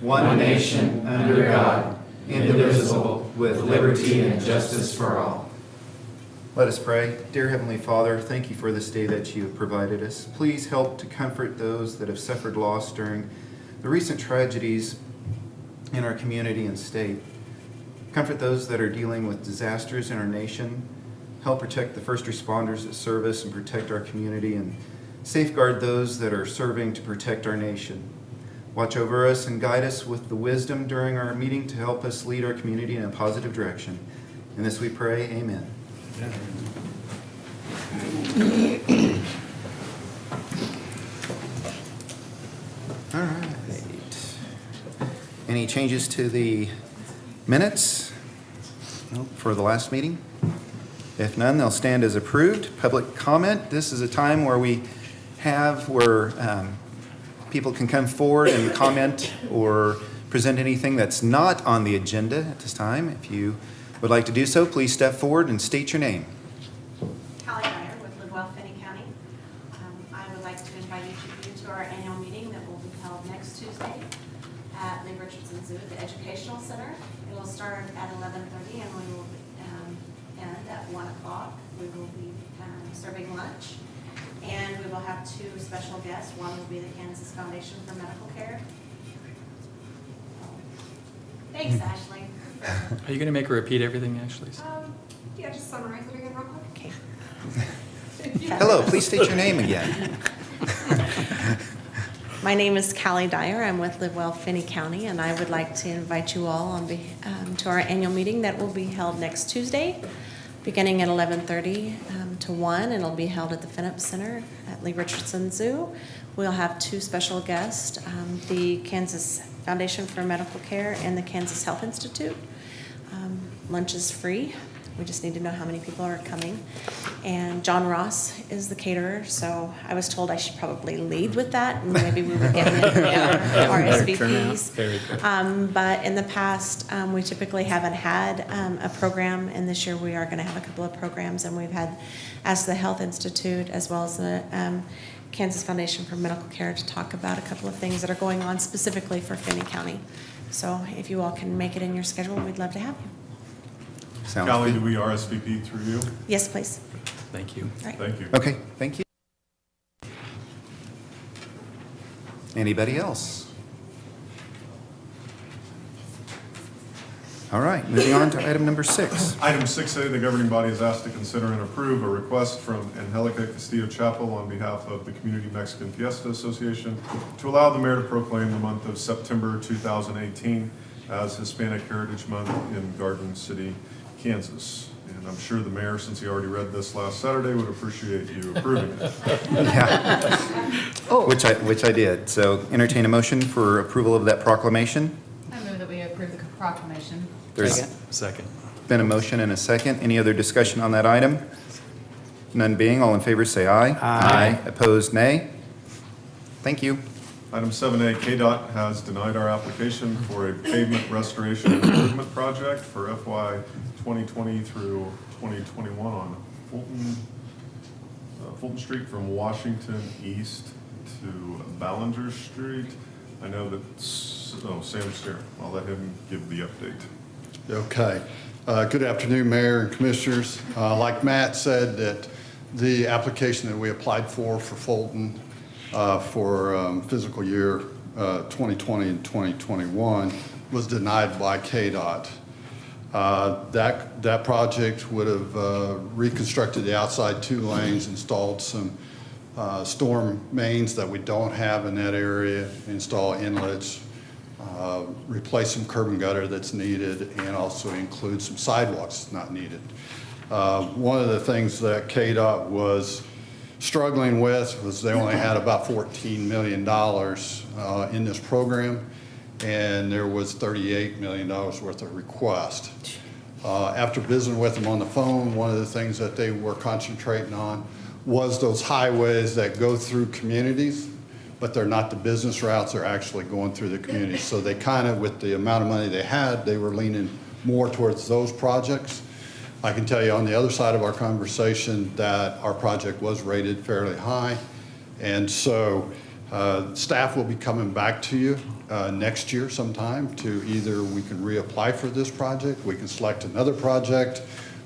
one nation, under God, indivisible, with liberty and justice for all. Let us pray. Dear Heavenly Father, thank you for this day that you have provided us. Please help to comfort those that have suffered loss during the recent tragedies in our community and state. Comfort those that are dealing with disasters in our nation. Help protect the first responders that serve us and protect our community, and safeguard those that are serving to protect our nation. Watch over us and guide us with the wisdom during our meeting to help us lead our community in a positive direction. In this we pray, amen. All right. Any changes to the minutes for the last meeting? If none, they'll stand as approved. Public comment. This is a time where people can come forward and comment or present anything that's not on the agenda at this time. If you would like to do so, please step forward and state your name. Callie Dyer with Lidwell, Finney County. I would like to invite each of you to our annual meeting that will be held next Tuesday at Lee Richardson Zoo, the Educational Center. It will start at 11:30 and we will end at 1 o'clock. We will be serving lunch. And we will have two special guests. One will be the Kansas Foundation for Medical Care. Thanks, Ashley. Are you going to make her repeat everything, Ashley? Yeah, just summarize it again real quick. Okay. Hello, please state your name again. My name is Callie Dyer. I'm with Lidwell, Finney County, and I would like to invite you all to our annual meeting that will be held next Tuesday, beginning at 11:30 to 1, and it'll be held at the Finney Center at Lee Richardson Zoo. We'll have two special guests, the Kansas Foundation for Medical Care and the Kansas Health Institute. Lunch is free. We just need to know how many people are coming. And John Ross is the caterer, so I was told I should probably lead with that, and maybe we would get our SVPs. But in the past, we typically haven't had a program, and this year we are going to have a couple of programs, and we've had asked the Health Institute as well as the Kansas Foundation for Medical Care to talk about a couple of things that are going on specifically for Finney County. So if you all can make it in your schedule, we'd love to have you. Sounds Callie, good. do we RSVP through you? Yes, please. Thank you. All right. Thank you. Okay, thank you. Anybody else? All right, moving on to item number 6. Item 6A, the governing body is asked to consider and approve a request from Angelica Castillo Chapel on behalf of the Community Mexican Fiesta Association to allow the mayor to proclaim the month of September 2018 as Hispanic Heritage Month in Garden City, Kansas. And I'm sure the mayor, since he already read this last Saturday, would appreciate you approving it. Yeah. Which I did. So entertain a motion for approval of that proclamation. I move that we approve the proclamation. There's Second. been a motion and a second. Any other discussion on that item? None being, all in favor say aye. Aye. Opposed, nay. Thank you. Item 7A, KDOT has denied our application for a pavement restoration and improvement project for FY 2020 through 2021 on Fulton Street from Washington East to Ballinger Street. I know that, Sam's here. I'll let him give the update. Okay. Good afternoon, Mayor and Commissioners. Like Matt said, that the application that we applied for Fulton for fiscal year 2020 and 2021 was denied by KDOT. That project would have reconstructed the outside 2 lanes, installed some storm mains that we don't have in that area, install inlets, replace some curb and gutter that's needed, and also include some sidewalks not needed. One of the things that KDOT was struggling with was they only had about $14 million in this program, and there was $38 million worth of request. After visiting with them on the phone, one of the things that they were concentrating on was those highways that go through communities, but they're not the business routes, they're actually going through the communities. So they kind of, with the amount of money they had, they were leaning more towards those projects. I can tell you on the other side of our conversation that our project was rated fairly high. And so Staff will be coming back to you next year sometime to either we can reapply for this project, we can select another project,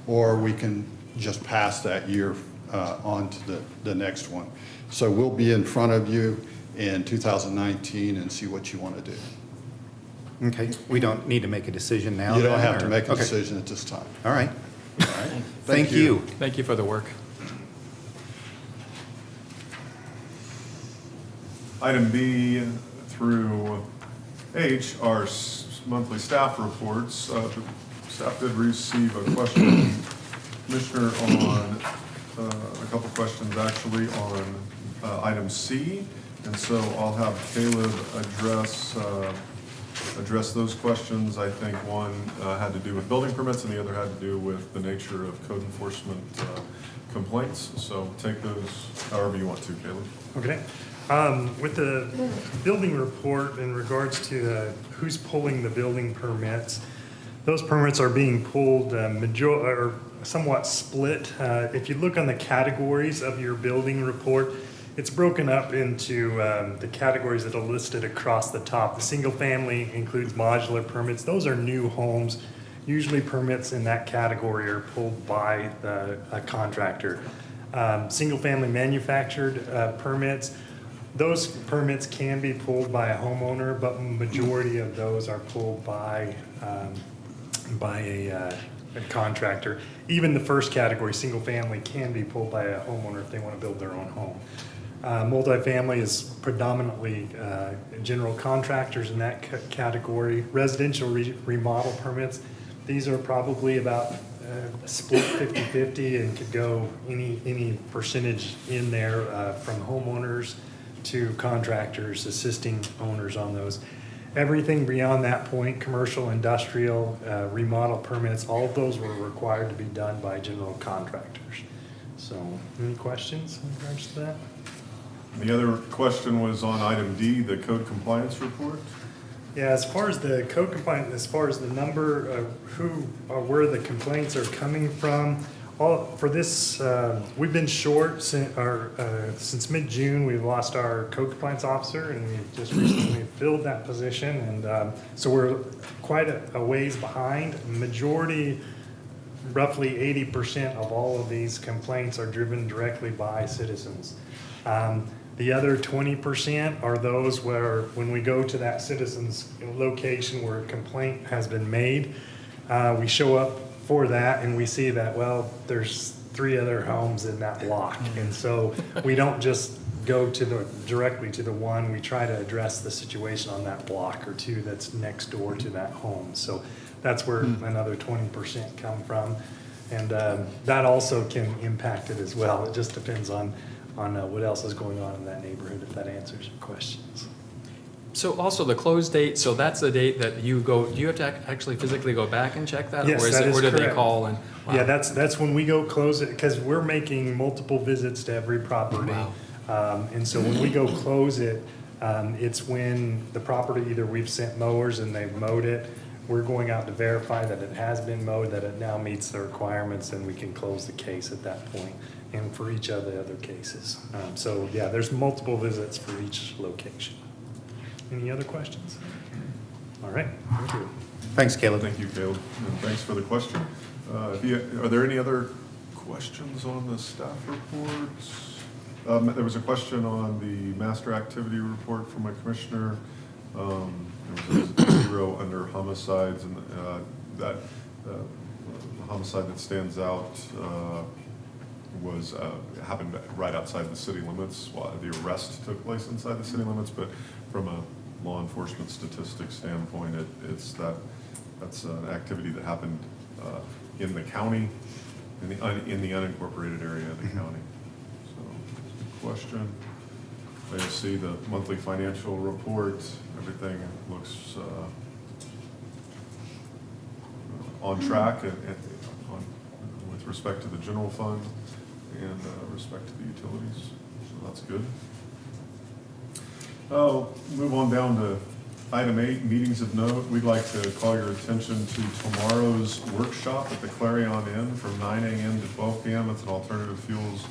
or we can just pass that year on to the next one. So we'll be in front of you in 2019 and see what you want to do. Okay, we don't need to make a decision now? You don't then, have to or- make a okay. decision at this time. All right. All right? Thank you. Thank you for the work. Item B through H are monthly staff reports. The Staff did receive a question, Commissioner, on, a couple questions actually on item C. And so I'll have Caleb address those questions. I think one had to do with building permits and the other had to do with the nature of code enforcement complaints. So take those however you want to, Caleb. Okay. With the building report in regards to who's pulling the building permits, those permits are being pulled or somewhat split. If you look on the categories of your building report, it's broken up into the categories that are listed across the top. The single family includes modular permits. Those are new homes. Usually permits in that category are pulled by a contractor. Single family manufactured permits, those permits can be pulled by a homeowner, but majority of those are pulled by a contractor. Even the first category, single family, can be pulled by a homeowner if they want to build their own home. Multifamily is predominantly general contractors in that category. Residential remodel permits, these are probably about split 50-50 and could go any percentage in there from homeowners to contractors assisting owners on those. Everything beyond that point, commercial, industrial, remodel permits, all of those were required to be done by general contractors. So, any questions in regards to that? The other question was on item D, the code compliance report. Yeah, as far as the code compliance, as far as the number of who or where the complaints are coming from, for this, we've been short since mid-June. We've lost our code compliance officer, and we just recently filled that position, and so we're quite a ways behind. Majority, roughly 80% of all of these complaints are driven directly by citizens. The other 20% are those where, when we go to that citizen's location where a complaint has been made, we show up for that and we see that, well, there's 3 other homes in that block. And so we don't just go directly to the one, we try to address the situation on that block or 2 that's next door to that home. So that's where another 20% come from. And that also can impact it as well. It just depends on what else is going on in that neighborhood, if that answers your questions. So also the close date, so that's the date that you go, do you have to actually physically go back and check that? Yes, Or is that it, is or do they correct. call and? Wow. Yeah, that's when we go close it, because we're making multiple visits to every property. Wow. And so when we go close it, it's when the property, either we've sent mowers and they've mowed it, we're going out to verify that it has been mowed, that it now meets the requirements, and we can close the case at that point, and for each of the other cases. So yeah, there's multiple visits for each location. Any other questions? All right, thank you. Thanks, Caleb. Thank you, Caleb, and thanks for the question. Are there any other questions on the staff reports? There was a question on the master activity report from a commissioner. There was a 0 under homicides, and that the homicide that stands out was happened right outside the city limits. Well, the arrest took place inside the city limits, but from a law enforcement statistics standpoint, that's an activity that happened in the county, in the unincorporated area of the county. So, good question. I see the monthly financial report. Everything looks on track with respect to the general fund and respect to the utilities. So that's good. I'll move on down to item 8, meetings of note. We'd like to call your attention to tomorrow's workshop at the Clarion Inn from 9 a.m. to 12 p.m. It's an alternative fuels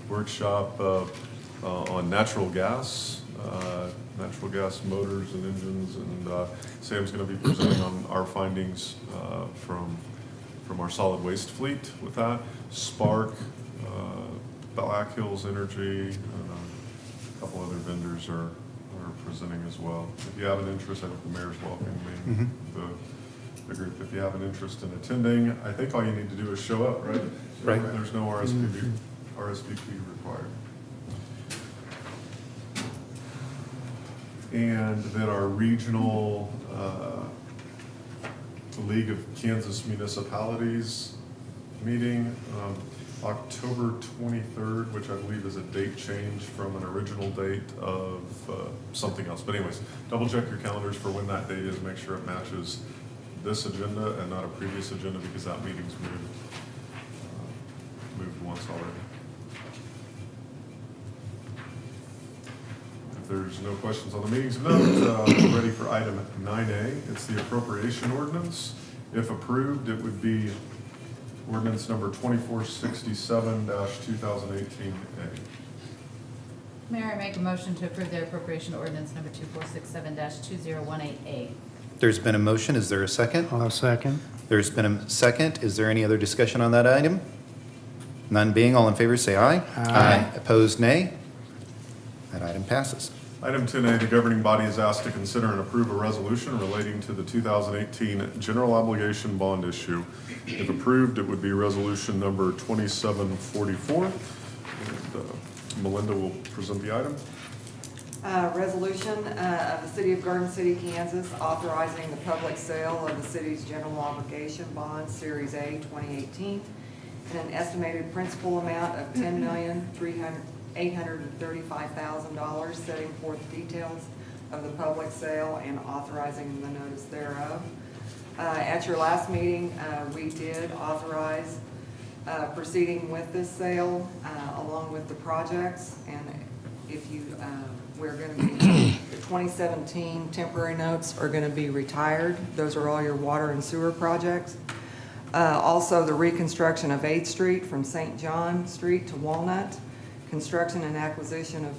workshop on natural gas natural gas motors and engines, and Sam's going to be presenting on our findings from our solid waste fleet with that. Spark, Black Hills Energy, and a couple other vendors are presenting as well. If you have an interest, I think the mayor's welcoming the group. If you have an interest in attending, I think all you need to do is show up, right? Right. There's no RSVP required. And then our regional League of Kansas Municipalities meeting, October 23rd, which I believe is a date change from an original date of something else. But anyways, double check your calendars for when that date is. Make sure it matches this agenda and not a previous agenda, because that meeting's moved once already. If there's no questions on the meetings of note, we're ready for item 9A. It's the appropriation ordinance. If approved, it would be ordinance number 2467-2018A. Mayor, I make a motion to approve the appropriation ordinance number 2467-2018A. There's been a motion. Is there a second? I'll second. There's been a second. Is there any other discussion on that item? None being, all in favor say aye. Aye. Opposed, nay. That item passes. Item 10A, the governing body is asked to consider and approve a resolution relating to the 2018 general obligation bond issue. If approved, it would be resolution number 2744. And, Melinda will present the item. Resolution of the City of Garden City, Kansas, authorizing the public sale of the city's general obligation bond, Series A 2018, in an estimated principal amount of $10,835,000, setting forth details of the public sale and authorizing the notice thereof. At your last meeting, we did authorize proceeding with this sale along with the projects, and if you, we're going to be, the 2017 temporary notes are going to be retired. Those are all your water and sewer projects. Also, the reconstruction of 8th Street from St. John Street to Walnut, construction and acquisition of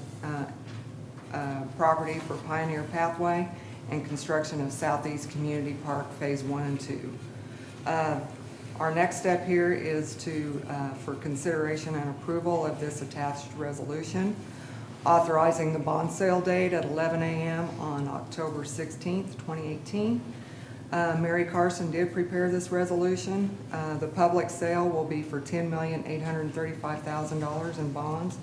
property for Pioneer Pathway, and construction of Southeast Community Park Phase 1 and 2. Our next step here is for consideration and approval of this attached resolution, authorizing the bond sale date at 11 a.m. on October 16th, 2018. Mary Carson did prepare this resolution. The public sale will be for $10,835,000 in bonds.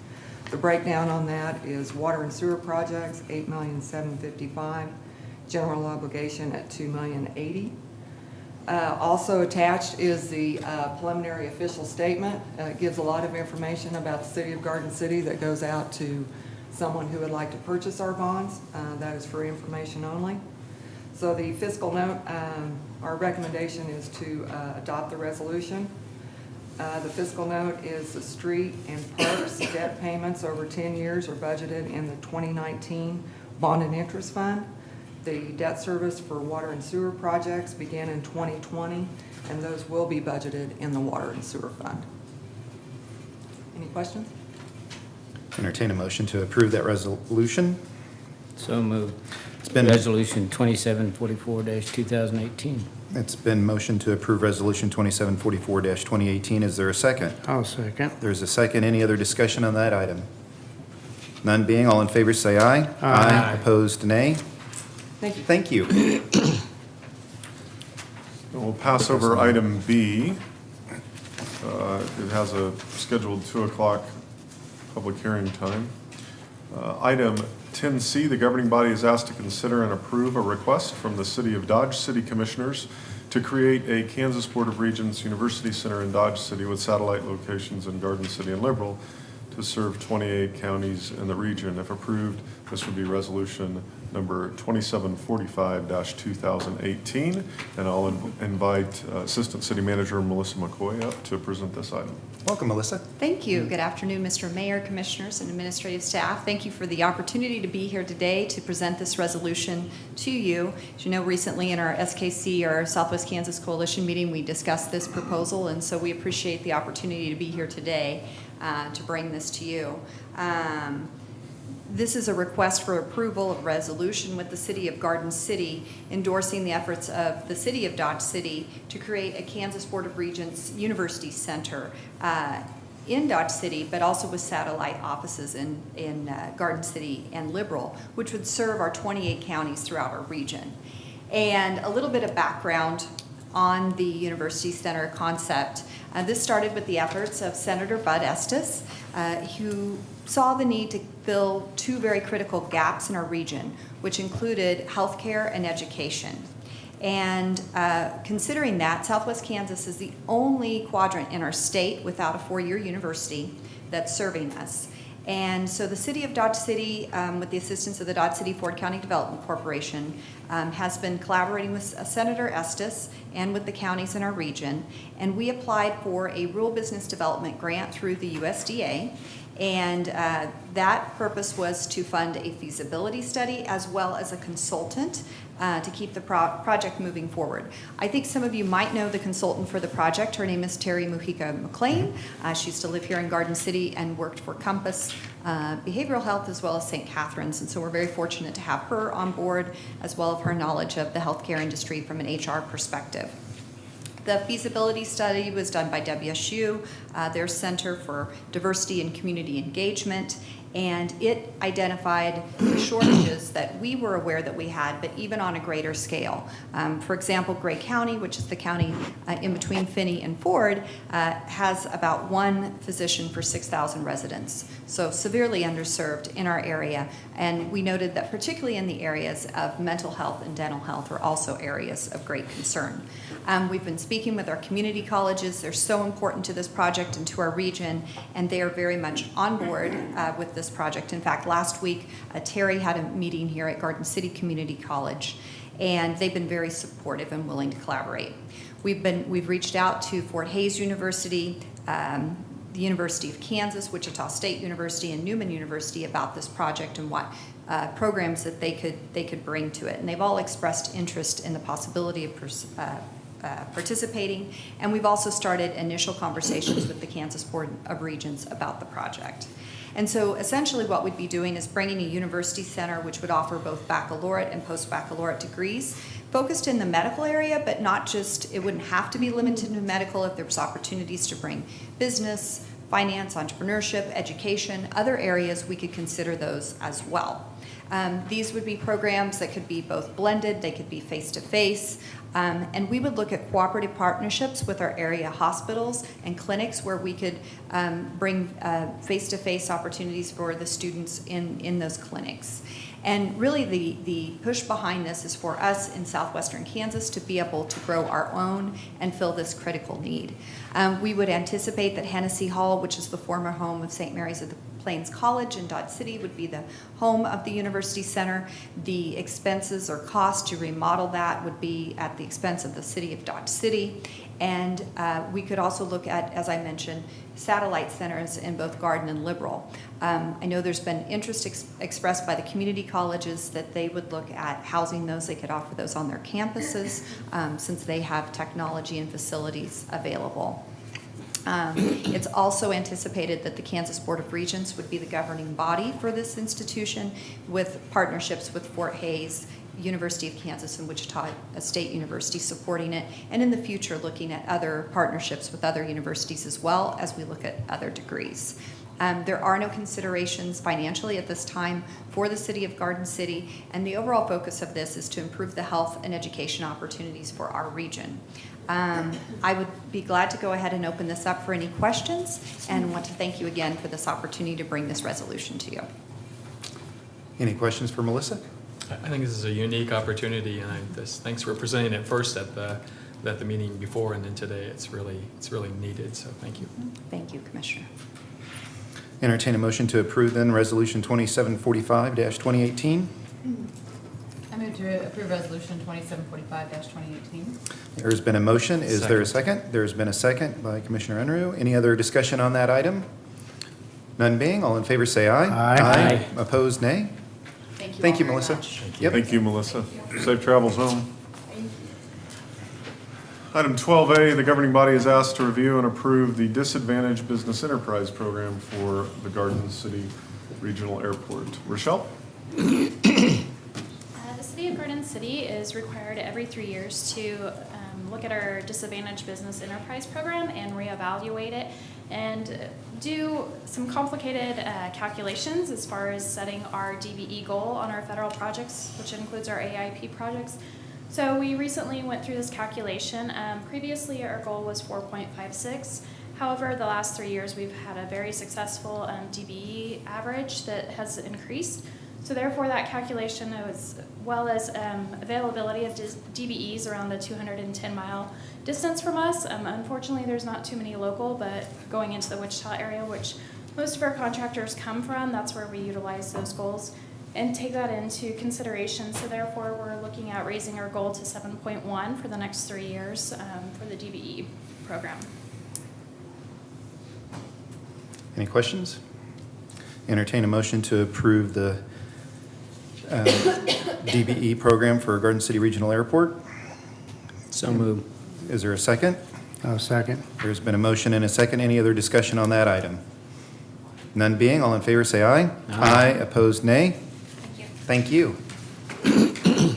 The breakdown on that is water and sewer projects, $8,755,000, general obligation at $2,080,000. Also attached is the preliminary official statement. It gives a lot of information about the City of Garden City that goes out to someone who would like to purchase our bonds. That is for information only. So the fiscal note, our recommendation is to adopt the resolution. The fiscal note is the street and parks debt payments over 10 years are budgeted in the 2019 bond and interest fund. The debt service for water and sewer projects began in 2020, and those will be budgeted in the water and sewer fund. Any questions? Entertain a motion to approve that resolution. So moved. It's been, Resolution 2744-2018. it's been motioned to approve Resolution 2744-2018. Is there a second? I'll second. There's a second. Any other discussion on that item? None being, all in favor say aye. Aye. Opposed, nay. Thank you. Thank you. And we'll pass over item B. It has a scheduled 2 o'clock public hearing time. Item 10C, the governing body is asked to consider and approve a request from the City of Dodge City Commissioners to create a Kansas Board of Regents University Center in Dodge City with satellite locations in Garden City and Liberal to serve 28 counties in the region. If approved, this would be resolution number 2745-2018. And I'll invite Assistant City Manager Melissa McCoy up to present this item. Welcome, Melissa. Thank you. Good afternoon, Mr. Mayor, Commissioners, and administrative staff. Thank you for the opportunity to be here today to present this resolution to you. As you know, recently in our SKC, our Southwest Kansas Coalition meeting, we discussed this proposal, and so we appreciate the opportunity to be here today to bring this to you. This is a request for approval of resolution with the City of Garden City endorsing the efforts of the City of Dodge City to create a Kansas Board of Regents University Center in Dodge City, but also with satellite offices in Garden City and Liberal, which would serve our 28 counties throughout our region. And a little bit of background on the University Center concept. This started with the efforts of Senator Bud Estes, who saw the need to fill two very critical gaps in our region, which included healthcare and education. And considering that, Southwest Kansas is the only quadrant in our state without a four-year university that's serving us. And so the City of Dodge City, with the assistance of the Dodge City Ford County Development Corporation, has been collaborating with Senator Estes and with the counties in our region. And we applied for a rural business development grant through the USDA. And that purpose was to fund a feasibility study as well as a consultant to keep the project moving forward. I think some of you might know the consultant for the project. Her name is Terry Mujica McLean. She used to live here in Garden City and worked for Compass Behavioral Health as well as St. Catherine's. And so we're very fortunate to have her on board as well as her knowledge of the healthcare industry from an HR perspective. The feasibility study was done by WSU, their Center for Diversity and Community Engagement, and it identified the shortages that we were aware that we had, but even on a greater scale. For example, Gray County, which is the county in between Finney and Ford, has about one physician for 6,000 residents, so severely underserved in our area. And we noted that particularly in the areas of mental health and dental health are also areas of great concern. We've been speaking with our community colleges. They're so important to this project and to our region, and they are very much on board with this project. In fact, last week, Terry had a meeting here at Garden City Community College, and they've been very supportive and willing to collaborate. We've reached out to Fort Hays University, the University of Kansas, Wichita State University, and Newman University about this project and what programs that they could bring to it. And they've all expressed interest in the possibility of participating, and we've also started initial conversations with the Kansas Board of Regents about the project. And so essentially what we'd be doing is bringing a university center which would offer both baccalaureate and post-baccalaureate degrees, focused in the medical area, but not just, it wouldn't have to be limited to medical if there was opportunities to bring business, finance, entrepreneurship, education, other areas, we could consider those as well. These would be programs that could be both blended, they could be face-to-face, and we would look at cooperative partnerships with our area hospitals and clinics where we could bring face-to-face opportunities for the students in those clinics. And really the push behind this is for us in southwestern Kansas to be able to grow our own and fill this critical need. We would anticipate that Hennessy Hall, which is the former home of St. Mary's of the Plains College in Dodge City, would be the home of the University Center. The expenses or cost to remodel that would be at the expense of the City of Dodge City. And we could also look at, as I mentioned, satellite centers in both Garden and Liberal. I know there's been interest expressed by the community colleges that they would look at housing those. They could offer those on their campuses since they have technology and facilities available. It's also anticipated that the Kansas Board of Regents would be the governing body for this institution with partnerships with Fort Hays, University of Kansas, and Wichita State University supporting it, and in the future looking at other partnerships with other universities as well as we look at other degrees. There are no considerations financially at this time for the City of Garden City, and the overall focus of this is to improve the health and education opportunities for our region. I would be glad to go ahead and open this up for any questions, and want to thank you again for this opportunity to bring this resolution to you. Any questions for Melissa? I think this is a unique opportunity, and thanks for presenting it first at the meeting before, and then today. It's really needed, so thank you. Thank you, Commissioner. Entertain a motion to approve then Resolution 2745-2018. I move to approve resolution 2745-2018. There's been a motion. Is there a second? There's been a second by Commissioner Unruh. Any other discussion on that item? None being, all in favor say aye. Aye. Opposed, nay. Thank you, Melissa. Yep. Thank you, Melissa. Safe travels home. Item 12A, the governing body is asked to review and approve the Disadvantaged Business Enterprise Program for the Garden City Regional Airport. Rochelle? The City of Garden City is required every 3 years to look at our disadvantaged business enterprise program and reevaluate it and do some complicated calculations as far as setting our DBE goal on our federal projects, which includes our AIP projects. So we recently went through this calculation. Previously, our goal was 4.56. However, the last 3 years, we've had a very successful DBE average that has increased. So therefore, that calculation, as well as availability of DBEs around the 210-mile distance from us. Unfortunately, there's not too many local, but going into the Wichita area, which most of our contractors come from, that's where we utilize those goals and take that into consideration. So therefore, we're looking at raising our goal to 7.1 for the next 3 years for the DBE program. Any questions? Entertain a motion to approve the DBE program for Garden City Regional Airport. So moved. Is there a second? I'll second. There's been a motion and a second. Any other discussion on that item? None being, all in favor say aye. Aye. Opposed, nay. Thank you. Thank you.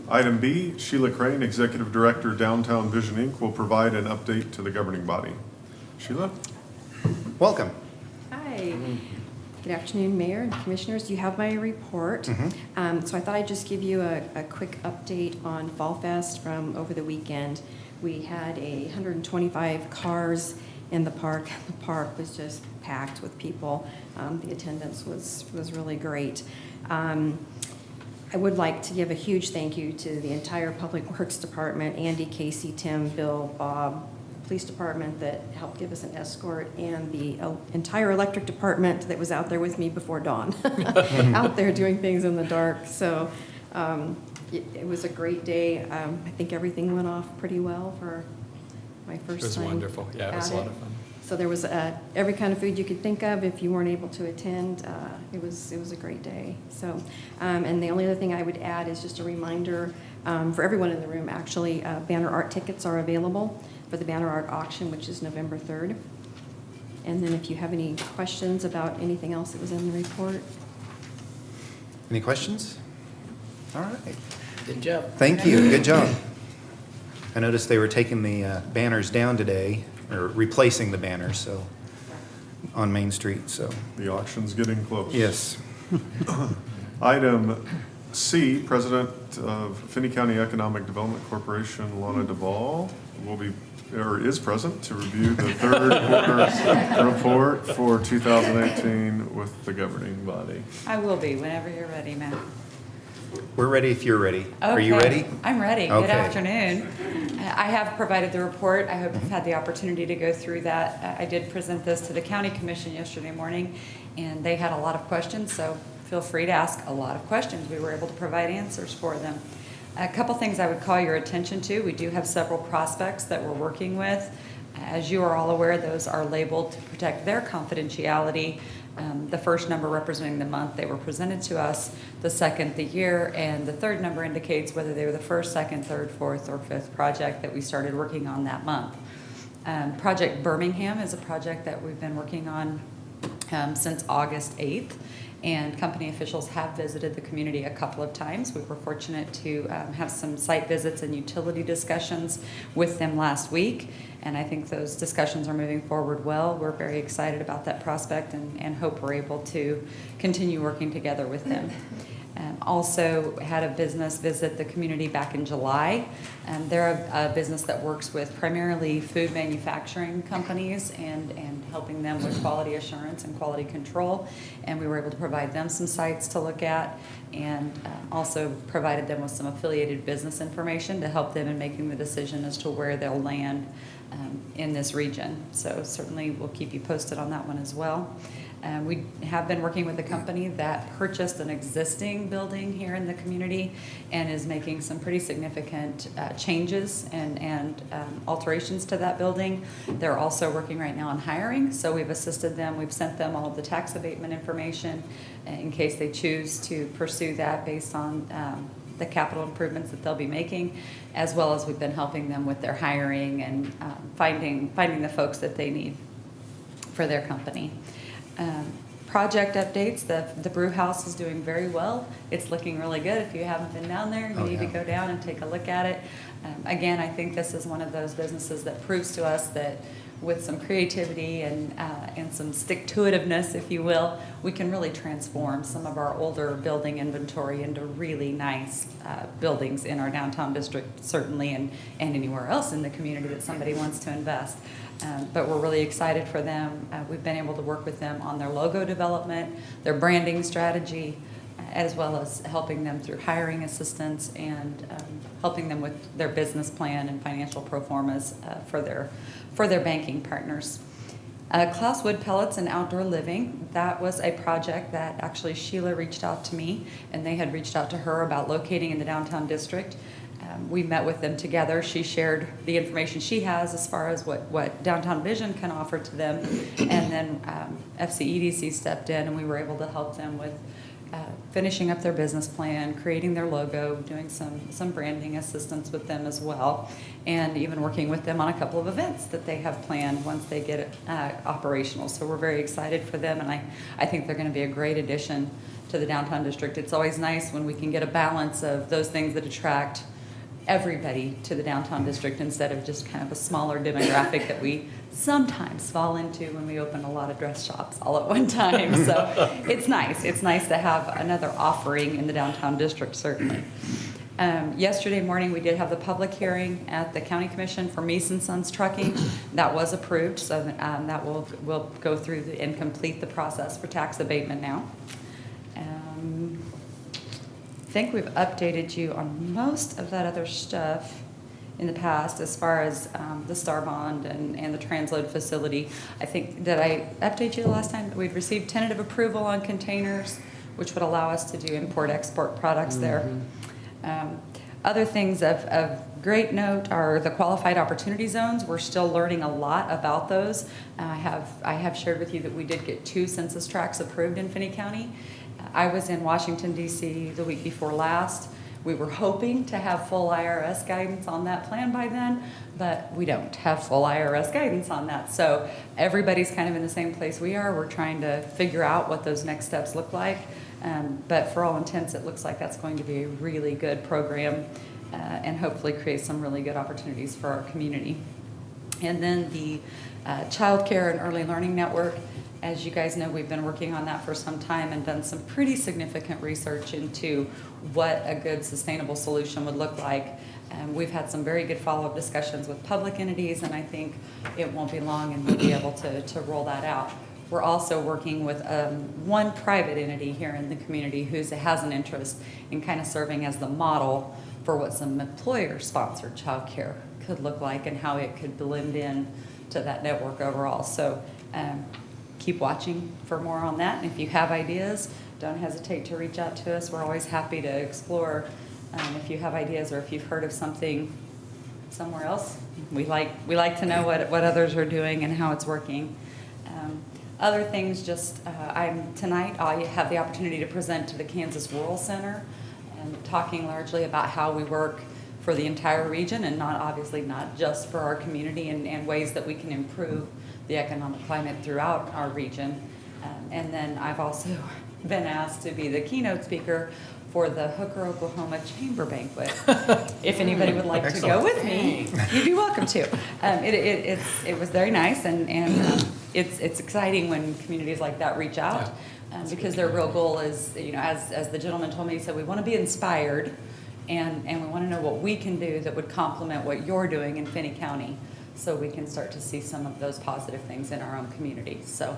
Item B, Sheila Crane, Executive Director, Downtown Vision, Inc., will provide an update to the governing body. Sheila? Welcome. Hi. Good afternoon, Mayor and Commissioners. You have my report. So I thought I'd just give you a quick update on Fall Fest from over the weekend. We had 125 cars in the park. The park was just packed with people. The attendance was really great. I would like to give a huge thank you to the entire Public Works Department, Andy, Casey, Tim, Bill, Bob, Police Department that helped give us an escort, and the entire electric department that was out there with me before dawn, out there doing things in the dark. So it was a great day. I think everything went off pretty well for my first time. It was wonderful. Yeah, it was a lot of fun. So there was every kind of food you could think of. If you weren't able to attend, it was a great day. So, and the only other thing I would add is just a reminder for everyone in the room. Actually, banner art tickets are available for the banner art auction, which is November 3rd. And then if you have any questions about anything else that was in the report. Any questions? All right. Good job. Thank you. Good job. I noticed they were taking the banners down today, or replacing the banners, so, on Main Street, so. The auction's getting close. Yes. Item C, President of Finney County Economic Development Corporation, Lana Duvall, is present to review the third quarter report for 2018 with the governing body. I will be whenever you're ready, Matt. We're ready if you're ready. Are you ready? I'm ready. Okay. Good afternoon. I have provided the report. I hope you've had the opportunity to go through that. I did present this to the County Commission yesterday morning, and they had a lot of questions, so feel free to ask a lot of questions. We were able to provide answers for them. A couple things I would call your attention to. We do have several prospects that we're working with. As you are all aware, those are labeled to protect their confidentiality. The first number representing the month they were presented to us, the second the year, and the third number indicates whether they were the first, second, third, fourth, or fifth project that we started working on that month. Project Birmingham is a project that we've been working on since August 8th. And company officials have visited the community a couple of times. We were fortunate to have some site visits and utility discussions with them last week. And I think those discussions are moving forward well. We're very excited about that prospect and hope we're able to continue working together with them. Also had a business visit the community back in July. They're a business that works with primarily food manufacturing companies and helping them with quality assurance and quality control. And we were able to provide them some sites to look at and also provided them with some affiliated business information to help them in making the decision as to where they'll land in this region. So certainly we'll keep you posted on that one as well. We have been working with a company that purchased an existing building here in the community and is making some pretty significant changes and alterations to that building. They're also working right now on hiring, so we've assisted them. We've sent them all of the tax abatement information in case they choose to pursue that based on the capital improvements that they'll be making, as well as we've been helping them with their hiring and finding the folks that they need for their company. project updates, the brew house is doing very well. It's looking really good. If you haven't been down there, you Oh, need to yeah. go down and take a look at it. Again, I think this is one of those businesses that proves to us that with some creativity and some stick-to-itiveness, if you will, we can really transform some of our older building inventory into really nice buildings in our downtown district, certainly, and anywhere else in the community that somebody wants to invest. But we're really excited for them. We've been able to work with them on their logo development, their branding strategy, as well as helping them through hiring assistance and helping them with their business plan and financial pro formas for their banking partners. Klaus Wood Pellets and Outdoor Living, that was a project that actually Sheila reached out to me, and they had reached out to her about locating in the downtown district. We met with them together. She shared the information she has as far as what Downtown Vision can offer to them, and then FCEDC stepped in, and we were able to help them with finishing up their business plan, creating their logo, doing some branding assistance with them as well, and even working with them on a couple of events that they have planned once they get it operational. So we're very excited for them, and I think they're going to be a great addition to the downtown district. It's always nice when we can get a balance of those things that attract everybody to the downtown district instead of just kind of a smaller demographic that we sometimes fall into when we open a lot of dress shops all at one time. So it's nice. It's nice to have another offering in the downtown district, certainly. Yesterday morning, we did have the public hearing at the County Commission for Meese & Sons Trucking. That was approved, so that will go through and complete the process for tax abatement now. I think we've updated you on most of that other stuff in the past as far as the Star Bond and the transload facility. I think, did I update you the last time that we'd received tentative approval on containers, which would allow us to do import-export products there. Other things of great note are the qualified opportunity zones. We're still learning a lot about those. I have shared with you that we did get 2 census tracts approved in Finney County. I was in Washington, D.C. the week before last. We were hoping to have full IRS guidance on that plan by then, but we don't have full IRS guidance on that. So everybody's kind of in the same place we are. We're trying to figure out what those next steps look like. But for all intents, it looks like that's going to be a really good program and hopefully create some really good opportunities for our community. And then the Child Care and Early Learning Network. As you guys know, we've been working on that for some time and done some pretty significant research into what a good sustainable solution would look like. We've had some very good follow-up discussions with public entities, and I think it won't be long and we'll be able to roll that out. We're also working with one private entity here in the community who has an interest in kind of serving as the model for what some employer-sponsored childcare could look like and how it could blend in to that network overall. So keep watching for more on that. And if you have ideas, don't hesitate to reach out to us. We're always happy to explore if you have ideas or if you've heard of something somewhere else. We like to know what others are doing and how it's working. Other things, tonight I have the opportunity to present to the Kansas Rural Center and talking largely about how we work for the entire region and not just for our community and ways that we can improve the economic climate throughout our region. And then I've also been asked to be the keynote speaker for the Hooker, Oklahoma Chamber Banquet. If anybody would like to go with me, you'd be welcome to. It was very nice, and it's exciting when communities like that reach out because their real goal is, as the gentleman told me, he said, we want to be inspired and we want to know what we can do that would complement what you're doing in Finney County so we can start to see some of those positive things in our own community. So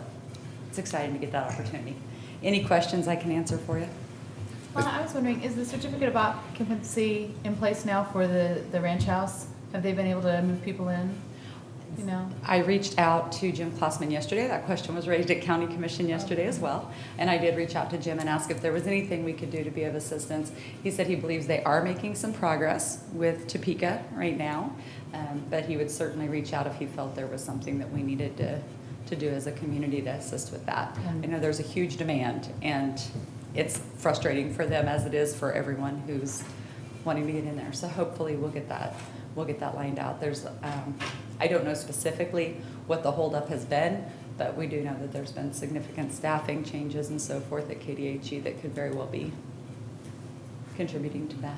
it's exciting to get that opportunity. Any questions I can answer for you? Well, I was wondering, is the certificate of occupancy in place now for the ranch house? Have they been able to move people in? I reached out to Jim Klausman yesterday. That question was raised at County Commission yesterday as well. And I did reach out to Jim and ask if there was anything we could do to be of assistance. He said he believes they are making some progress with Topeka right now, but he would certainly reach out if he felt there was something that we needed to do as a community to assist with that. I know there's a huge demand, and it's frustrating for them as it is for everyone who's wanting to get in there. So hopefully we'll get that lined out. There's I don't know specifically what the holdup has been, But we do know that there's been significant staffing changes and so forth at KDHE that could very well be contributing to that.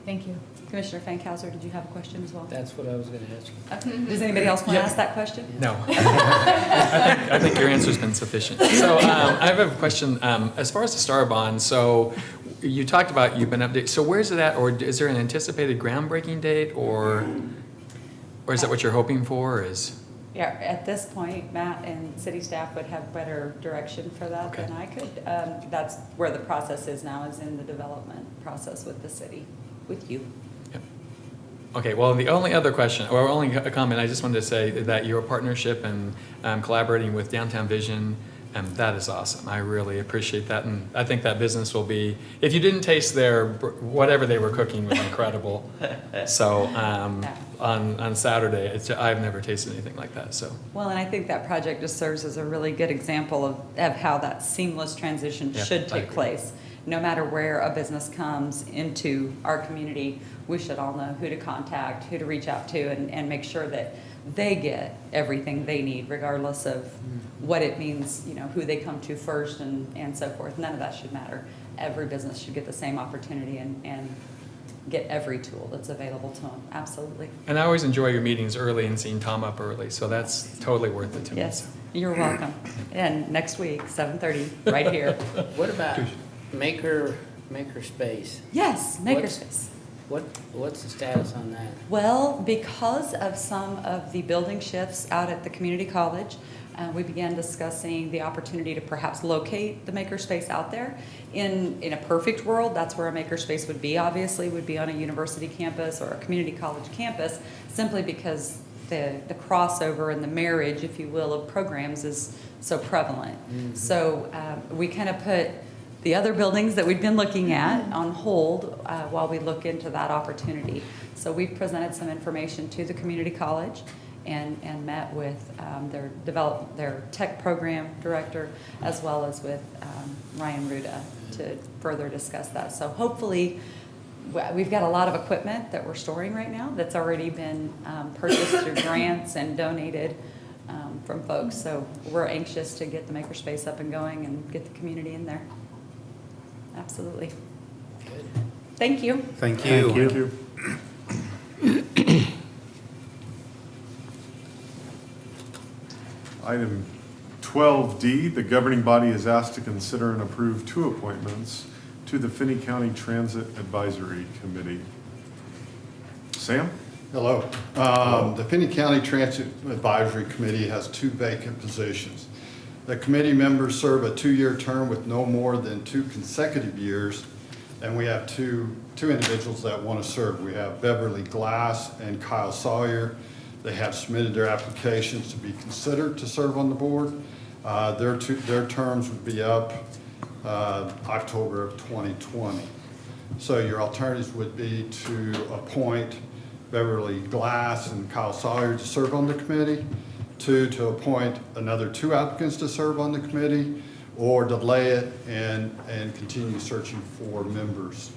Thank you. Commissioner Fankhauser, did you have a question as well? That's what I was going to ask you. Does anybody else want to Yeah. ask that question? No. I think your answer's been sufficient. So I have a question. As far as the Star Bond, so you talked about you've been updated. So where's it at? Or is there an anticipated groundbreaking date? Or is that what you're hoping for? Yeah, at this point, Matt and city staff would have better direction for that Okay. than I could. That's where the process is now, is in the development process with the city, with you. Yep. Okay, well, the only other question, or only a comment, I just wanted to say that your partnership and collaborating with Downtown Vision, that is awesome. I really appreciate that, and I think that business will be, if you didn't taste their, whatever they were cooking was incredible. So on Saturday, I've never tasted anything like that, so. Well, and I think that project just serves as a really good example of how that seamless transition Yeah, should I take agree. place. No matter where a business comes into our community, we should all know who to contact, who to reach out to, and make sure that they get everything they need, regardless of what it means, you know, who they come to first and so forth. None of that should matter. Every business should get the same opportunity and get every tool that's available to them. Absolutely. And I always enjoy your meetings early and seeing Tom up early, so that's totally worth it to me. Yes, you're welcome. And next week, 7:30, right here. What about Maker Space? Yes, Makerspace. What's the status on that? Well, because of some of the building shifts out at the community college, we began discussing the opportunity to perhaps locate the makerspace out there. In a perfect world, that's where a makerspace would be, obviously, would be on a university campus or a community college campus, simply because the crossover and the marriage, if you will, of programs is so prevalent. Mm-hmm. So we kind of put the other buildings that we've been looking at on hold while we look into that opportunity. So we've presented some information to the community college and met with their tech program director, as well as with Ryan Ruda to further discuss that. So hopefully, we've got a lot of equipment that we're storing right now that's already been purchased through grants and donated from folks. So we're anxious to get the makerspace up and going and get the community in there. Absolutely. Good. Thank you. Thank you. Thank you. Item 12D, the governing body is asked to consider and approve 2 appointments to the Finney County Transit Advisory Committee. Sam? Hello. The Finney County Transit Advisory Committee has 2 vacant positions. The committee members serve a 2-year term with no more than 2 consecutive years, and we have two individuals that want to serve. We have Beverly Glass and Kyle Sawyer. They have submitted their applications to be considered to serve on the board. Their terms would be up October of 2020. So your alternatives would be to appoint Beverly Glass and Kyle Sawyer to serve on the committee, 2, to appoint another 2 applicants to serve on the committee, or delay it and continue searching for members.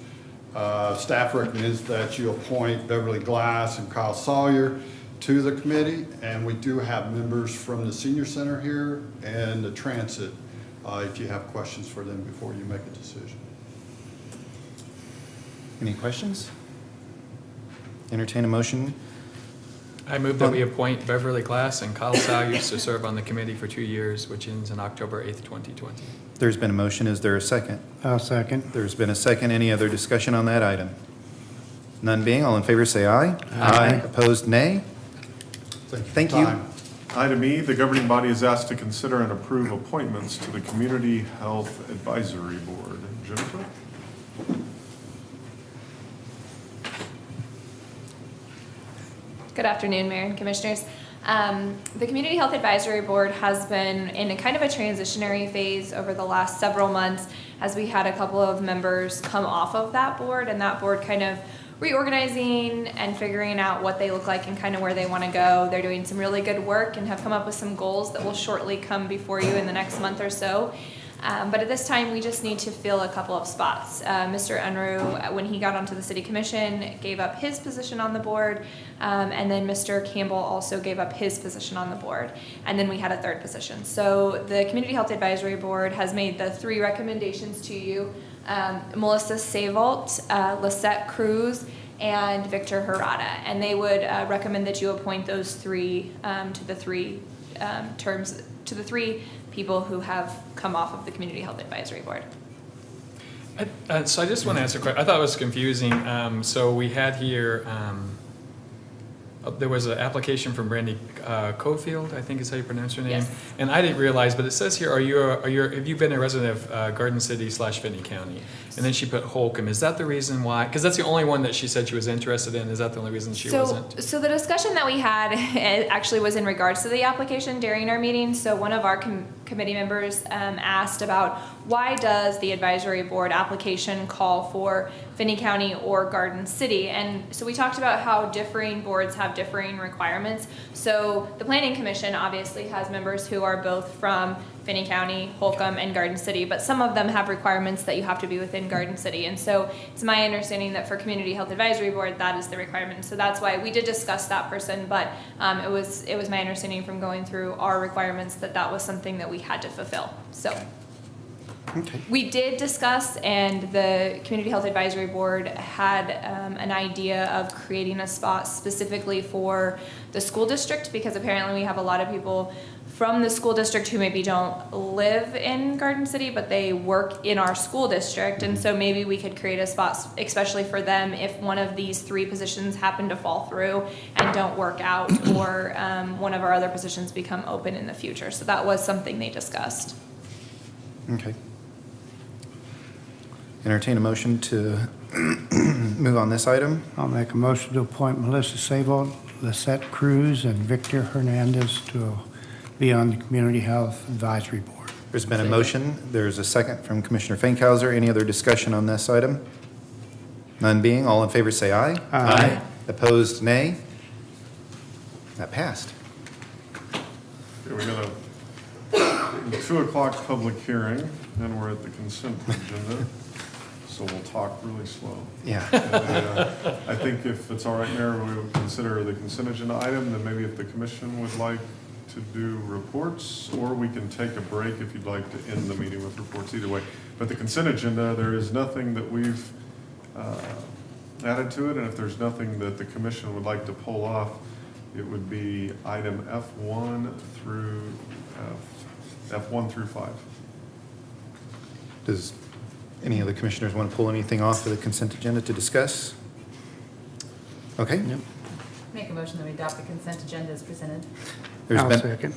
Staff recommends that you appoint Beverly Glass and Kyle Sawyer to the committee, and we do have members from the senior center here and the transit if you have questions for them before you make a decision. Any questions? Entertain a motion. I move that we appoint Beverly Glass and Kyle Salyers to serve on the committee for 2 years, which ends on October 8th, 2020. There's been a motion. Is there a second? I'll second. There's been a second. Any other discussion on that item? None being, all in favor say aye. Aye. Opposed, nay. Thank for you. your time. Item E, the governing body is asked to consider and approve appointments to the Community Health Advisory Board. Jennifer? Good afternoon, Mayor and Commissioners. The Community Health Advisory Board has been in a kind of a transitionary phase over the last several months as we had a couple of members come off of that board, and that board kind of reorganizing and figuring out what they look like and kind of where they want to go. They're doing some really good work and have come up with some goals that will shortly come before you in the next month or so. But at this time, we just need to fill a couple of spots. Mr. Unruh, when he got onto the city commission, gave up his position on the board, and then Mr. Campbell also gave up his position on the board. And then we had a third position. So the Community Health Advisory Board has made the 3 recommendations to you. Melissa Savolt, Lisette Cruz, and Victor Harada. And they would recommend that you appoint those 3 to the 3 terms, to the 3 people who have come off of the Community Health Advisory Board. So I just want to ask a question. I thought it was confusing. So we had here, there was an application from Brandy Cofield, I think is how you pronounce her name. Yes. And I didn't realize, but it says here, have you been a resident of Garden City / Finney County? And then she put Holcomb. Is that the reason why? Because that's the only one that she said she was interested in. Is that the only reason she wasn't? So the discussion that we had actually was in regards to the application during our meeting. So one of our committee members asked about why does the advisory board application call for Finney County or Garden City? And so we talked about how differing boards have differing requirements. So the Planning Commission obviously has members who are both from Finney County, Holcomb, and Garden City, but some of them have requirements that you have to be within Garden City. And so it's my understanding that for Community Health Advisory Board, that is the requirement. So that's why we did discuss that person, but it was my understanding from going through our requirements that that was something that we had to fulfill. So Okay. we did discuss, and the Community Health Advisory Board had an idea of creating a spot specifically for the school district, because apparently we have a lot of people from the school district who maybe don't live in Garden City, but they work in our school district. And so maybe we could create a spot especially for them if one of these 3 positions happen to fall through and don't work out, or one of our other positions become open in the future. So that was something they discussed. Okay. Entertain a motion to move on this item. I'll make a motion to appoint Melissa Savold, Lisette Cruz, and Victor Hernandez to be on the Community Health Advisory Board. There's been a motion. There's a second from Commissioner Finkhauser. Any other discussion on this item? None being, all in favor say aye. Aye. Opposed, nay. That passed. Okay, we got a 2 o'clock public hearing, and we're at the consent agenda, so we'll talk really slow. Yeah. I think if it's all right, Mayor, we would consider the consent agenda item, then maybe if the commission would like to do reports, or we can take a break if you'd like to end the meeting with reports, either way. But the consent agenda, there is nothing that we've added to it, and if there's nothing that the commission would like to pull off, it would be item F1 through 5. Does any of the commissioners want to pull anything off of the consent agenda to discuss? Okay. Make a motion that we adopt the consent agenda as presented. There's I'll been second.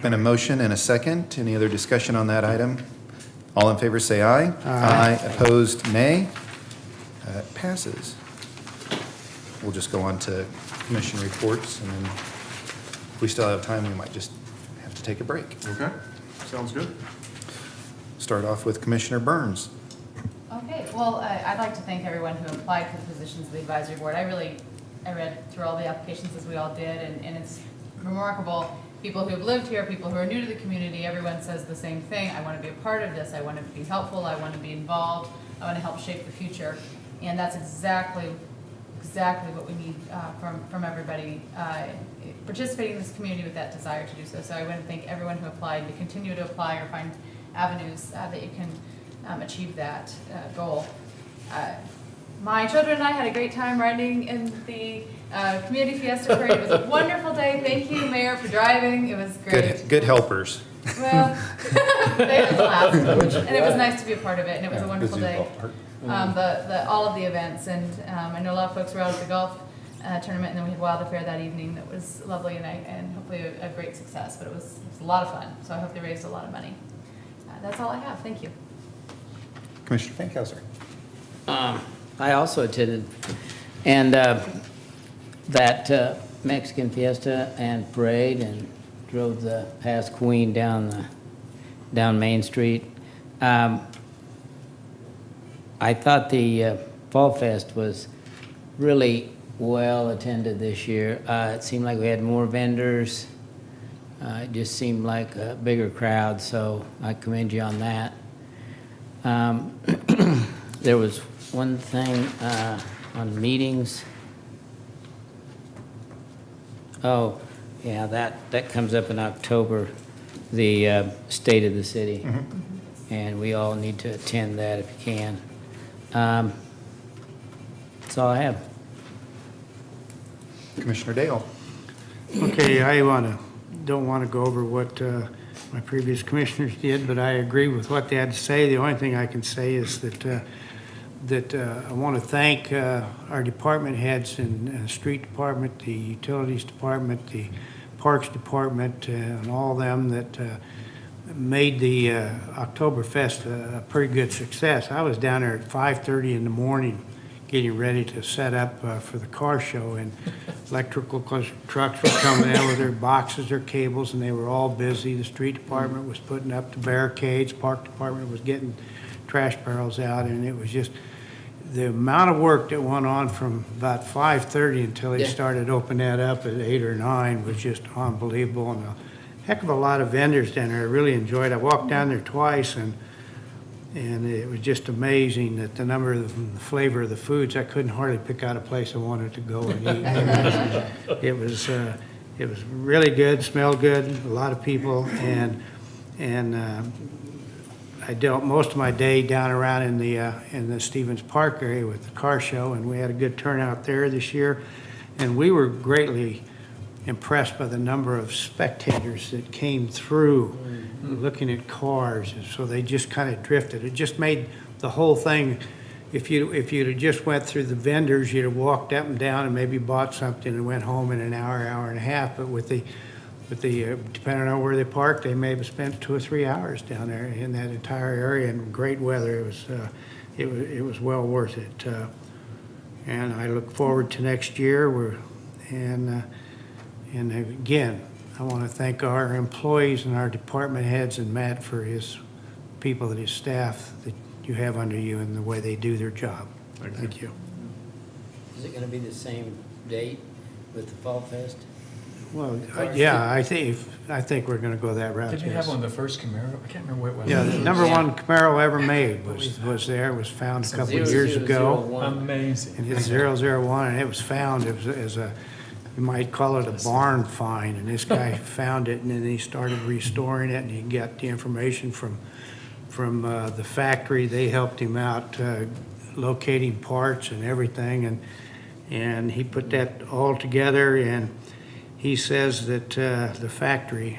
been a motion and a second. Any other discussion on that item? All in favor say aye. Aye. Opposed, nay. Passes. We'll just go on to commission reports, and then if we still have time, we might just have to take a break. Okay, sounds good. Start off with Commissioner Burns. Okay, well, I'd like to thank everyone who applied for the positions of the advisory board. I read through all the applications as we all did, and it's remarkable. People who have lived here, people who are new to the community, everyone says the same thing. I want to be a part of this. I want to be helpful. I want to be involved. I want to help shape the future. And that's exactly what we need from everybody participating in this community with that desire to do so. So I want to thank everyone who applied, to continue to apply or find avenues that you can achieve that goal. My children and I had a great time riding in the Community Fiesta Parade. It was a wonderful day. Thank you, Mayor, for driving. It was great. Good helpers. Well, they had laughed, and it was nice to be a part of it, and it was a wonderful day. All of the events, and I know a lot of folks were out at the golf tournament, and then we had Wild Affair that evening. That was lovely, and hopefully a great success. But it was a lot of fun. So I hope they raised a lot of money. That's all I have. Thank you. Commissioner Finkhauser. I also attended, and that Mexican Fiesta and parade, and drove past Queen down Main Street. I thought the Fall Fest was really well attended this year. It seemed like we had more vendors. It just seemed like a bigger crowd, so I commend you on that. There was one thing on meetings. Oh, yeah, that comes up in October, the State of the City. And we all need to attend that if you can. That's all I have. Commissioner Dale. Okay, don't want to go over what my previous commissioners did, but I agree with what they had to say. The only thing I can say is that I want to thank our department heads in street department, the utilities department, the parks department, and all of them that made the Oktoberfest a pretty good success. I was down there at 5:30 in the morning getting ready to set up for the car show, and electrical trucks were coming in with their boxes, their cables, and they were all busy. The street department was putting up the barricades, park department was getting trash barrels out, and it was just the amount of work that went on from about 5:30 until they started opening that up at 8 or 9 was just unbelievable, and a heck of a lot of vendors down there. I really enjoyed it. I walked down there twice, and it was just amazing that the number of the flavor of the foods. I couldn't hardly pick out a place I wanted to go and eat. It was really good, smelled good, a lot of people, and I dealt most of my day down around in the Stevens Park area with the car show, and we had a good turnout there this year, and we were greatly impressed by the number of spectators that came through looking at cars, and so they just kind of drifted. It just made the whole thing, if you'd have just went through the vendors, you'd have walked up and down and maybe bought something and went home in an hour, hour and a half, but with the depending on where they parked, they may have spent 2 or 3 hours down there in that entire area in great weather. It was well worth it, and I look forward to next year. And again, I want to thank our employees and our department heads and Matt for his people and his staff that you have under you and the way they do their job. Thank you. Is it going to be the same date with the Fall Fest? Well, yeah, I think we're going to go that route. Did you have one of the first Camaro? I can't remember what it was. Yeah, the number one Camaro ever made was there. It was found a couple of years ago. Amazing. And it's 001, and it was found as a, you might call it a barn find, and this guy found it, and then he started restoring it, and he got the information from the factory. They helped him out locating parts and everything, and he put that all together, and he says that the factory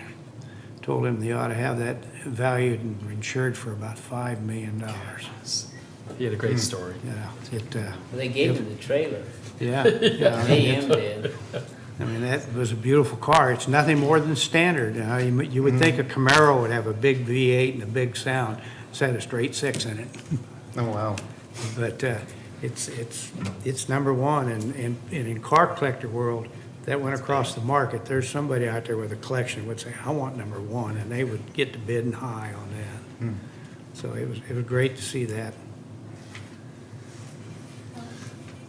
told him they ought to have that valued and insured for about $5 million. He had a great story. Yeah, Well, they gave him the trailer. Yeah. AM did. I mean, that was a beautiful car. It's nothing more than standard. You would think a Camaro would have a big V8 and a big sound. It's had a straight 6 in it. Oh, wow. But it's number one, and in car collector world, that went across the market. There's somebody out there with a collection that would say, I want number one, and they would get to bidding high on that. So it was great to see that.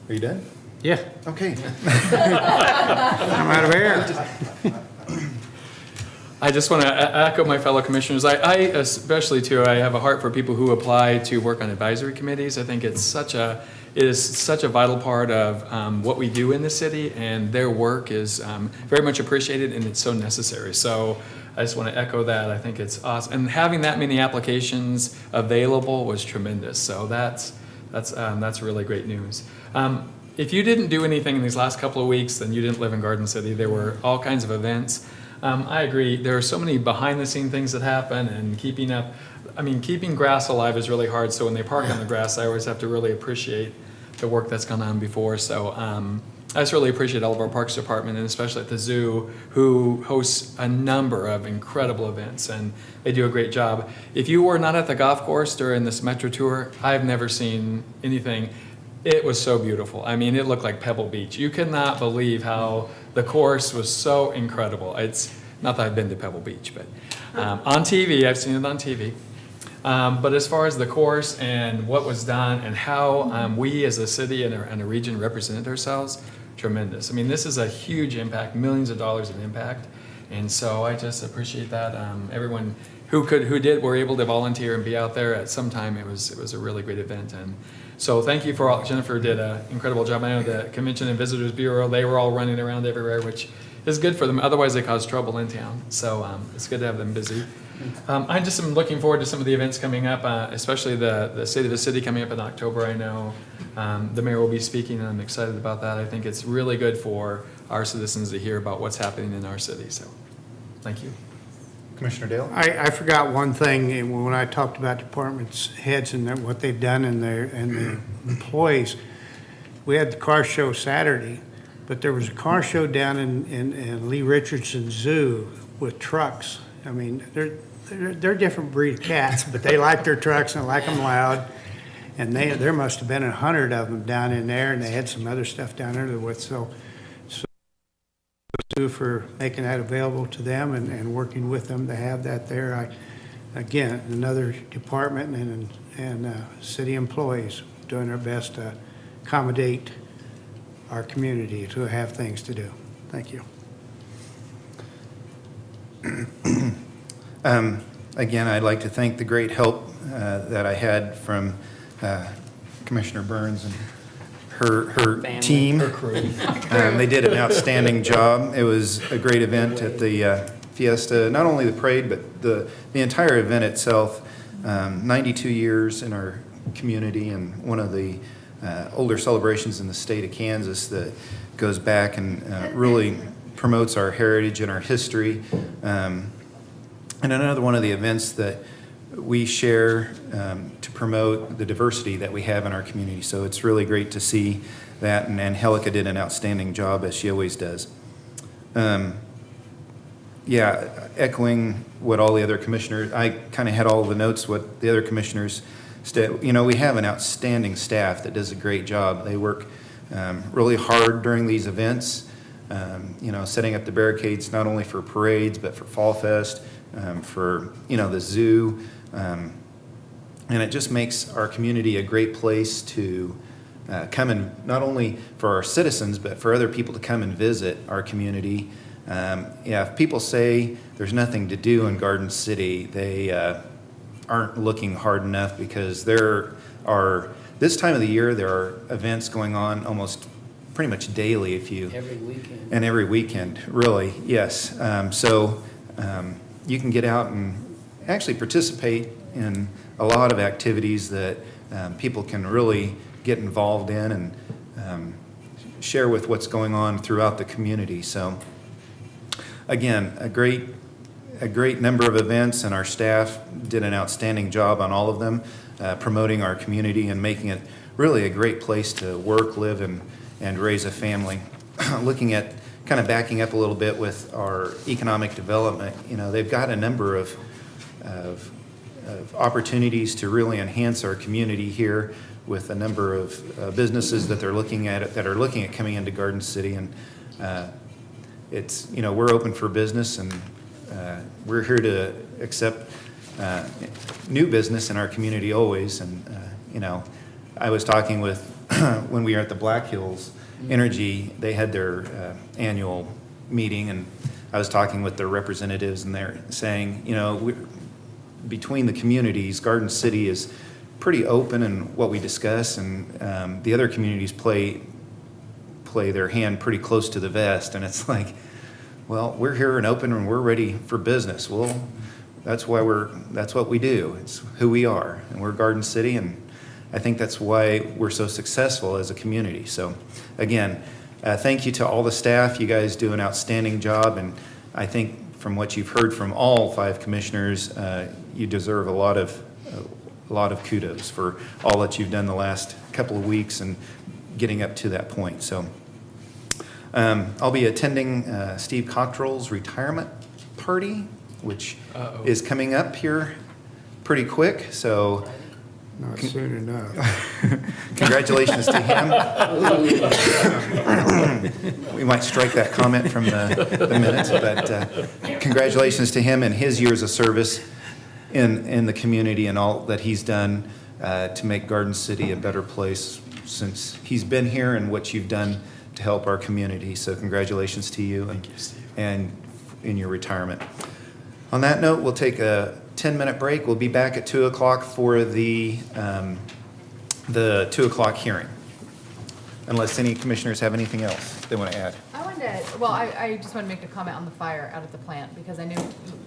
Are you done? Yeah. Okay. I'm out of air. I just want to echo my fellow commissioners. I especially too, I have a heart for people who apply to work on advisory committees. I think it is such a vital part of what we do in the city, and their work is very much appreciated, and it's so necessary. So I just want to echo that. I think it's awesome, and having that many applications available was tremendous. So that's really great news. If you didn't do anything in these last couple of weeks, then you didn't live in Garden City. There were all kinds of events. I agree. There are so many behind-the-scene things that happen, and keeping grass alive is really hard. So when they park on the grass, I always have to really appreciate the work that's gone on before. So I just really appreciate all of our Parks Department, and especially at the zoo, who hosts a number of incredible events, and they do a great job. If you were not at the golf course during this Metro Tour, I've never seen anything. It was so beautiful. I mean, it looked like Pebble Beach. You could not believe how the course was so incredible. It's not that I've been to Pebble Beach, but on TV, I've seen it on TV. But as far as the course and what was done and how we as a city and a region represented ourselves, tremendous. I mean, this is a huge impact, millions of dollars in impact. And so I just appreciate that. Everyone were able to volunteer and be out there at some time. It was a really great event. And so thank you for all. Jennifer did an incredible job. I know the Convention and Visitors Bureau, they were all running around everywhere, which is good for them. Otherwise, they cause trouble in town. So it's good to have them busy. I just am looking forward to some of the events coming up, especially the State of the City coming up in October. I know the mayor will be speaking, and I'm excited about that. I think it's really good for our citizens to hear about what's happening in our city. So thank you. Commissioner Dale? I forgot one thing when I talked about departments heads and what they've done and their employees. We had the car show Saturday, but there was a car show down in Lee Richardson Zoo with trucks. I mean, they're different breed of cats, but they like their trucks and like them loud. And there must have been 100 of them down in there, and they had some other stuff down there with. So for making that available to them and working with them to have that there. Again, another department and city employees doing their best to accommodate our community to have things to do. Thank you. Again, I'd like to thank the great help that I had from Commissioner Burns and her team. Her crew. They did an outstanding job. It was a great event at the Fiesta, not only the parade, but the entire event itself. 92 years in our community, and one of the older celebrations in the state of Kansas that goes back and really promotes our heritage and our history. And another one of the events that we share to promote the diversity that we have in our community. So it's really great to see that, and Angelica did an outstanding job, as she always does. Yeah, echoing what all the other commissioners, I kind of had all the notes, what the other commissioners, we have an outstanding staff that does a great job. They work really hard during these events, setting up the barricades not only for parades, but for Fall Fest, for, the zoo. And it just makes our community a great place to come and, not only for our citizens, but for other people to come and visit our community. If people say there's nothing to do in Garden City, they aren't looking hard enough, because this time of the year, there are events going on almost pretty much daily, Every weekend. and every weekend, really, yes. So you can get out and actually participate in a lot of activities that people can really get involved in and share with what's going on throughout the community. So again, a great number of events, and our staff did an outstanding job on all of them, promoting our community and making it really a great place to work, live, and raise a family. Looking at, kind of backing up a little bit with our economic development, they've got a number of opportunities to really enhance our community here, with a number of businesses that are looking at coming into Garden City. And it's, we're open for business, and we're here to accept new business in our community always. And I was talking with when we were at the Black Hills Energy, they had their annual meeting, and I was talking with their representatives, and they're saying, between the communities, Garden City is pretty open in what we discuss, and the other communities play their hand pretty close to the vest. And it's like, well, we're here and open, and we're ready for business. Well, that's what we do. It's who we are, and we're Garden City, and I think that's why we're so successful as a community. So again, thank you to all the staff. You guys do an outstanding job, and I think from what you've heard from all 5 commissioners, you deserve a lot of kudos for all that you've done the last couple of weeks and getting up to that point. So I'll be attending Steve Cottrell's retirement party, which is coming up here pretty quick. So Not soon enough. congratulations to him. We might strike that comment from the minutes, but congratulations to him and his years of service in the community and all that he's done to make Garden City a better place since he's been here, and what you've done to help our community. So congratulations to you. Thank you, Steve. And in your retirement. On that note, we'll take a 10-minute break. We'll be back at 2 o'clock for the 2 o'clock hearing. Unless any commissioners have anything else they want to add. I just want to make a comment on the fire out at the plant, because I knew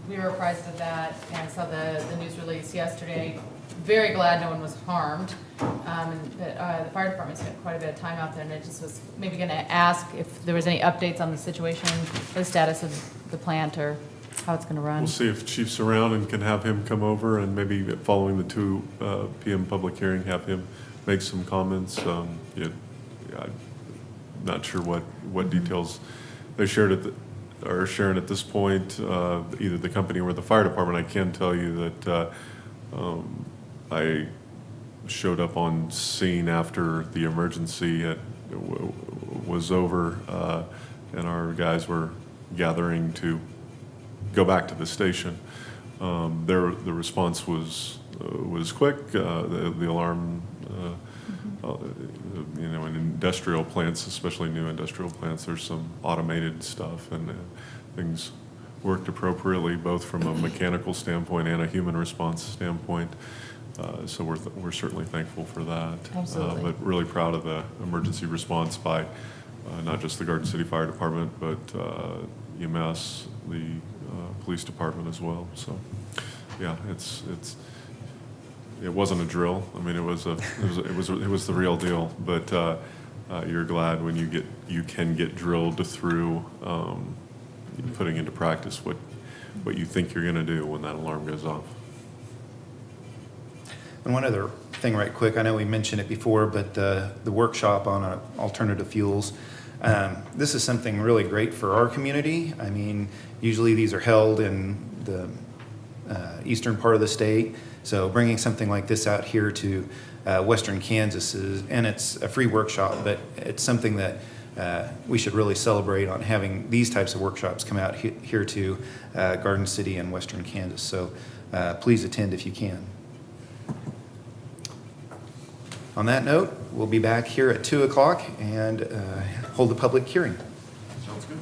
we were apprised of that, and I saw the news release yesterday. Very glad no one was harmed, and that the fire department spent quite a bit of time out there, and I just was maybe going to ask if there was any updates on the situation, the status of the plant, or how it's going to run. We'll see if Chief's around and can have him come over, and maybe following the 2 PM public hearing, have him make some comments. I'm not sure what details they are sharing at this point, either the company or the fire department. I can tell you that I showed up on scene after the emergency was over, and our guys were gathering to go back to the station. The response was quick. The alarm, in industrial plants, especially new industrial plants, there's some automated stuff, and things worked appropriately, both from a mechanical standpoint and a human response standpoint. So we're certainly thankful for that. Absolutely. But really proud of the emergency response by not just the Garden City Fire Department, but EMS, the police department as well. So, yeah, it wasn't a drill. I mean, it was the real deal. But you're glad when you can get drilled through putting into practice what you think you're going to do when that alarm goes off. And one other thing right quick, I know we mentioned it before, but the workshop on alternative fuels, this is something really great for our community. I mean, usually these are held in the eastern part of the state, so bringing something like this out here to western Kansas and it's a free workshop, but it's something that we should really celebrate on having these types of workshops come out here to Garden City and western Kansas. So please attend if you can. On that note, we'll be back here at 2 o'clock and hold the public hearing. Sounds good.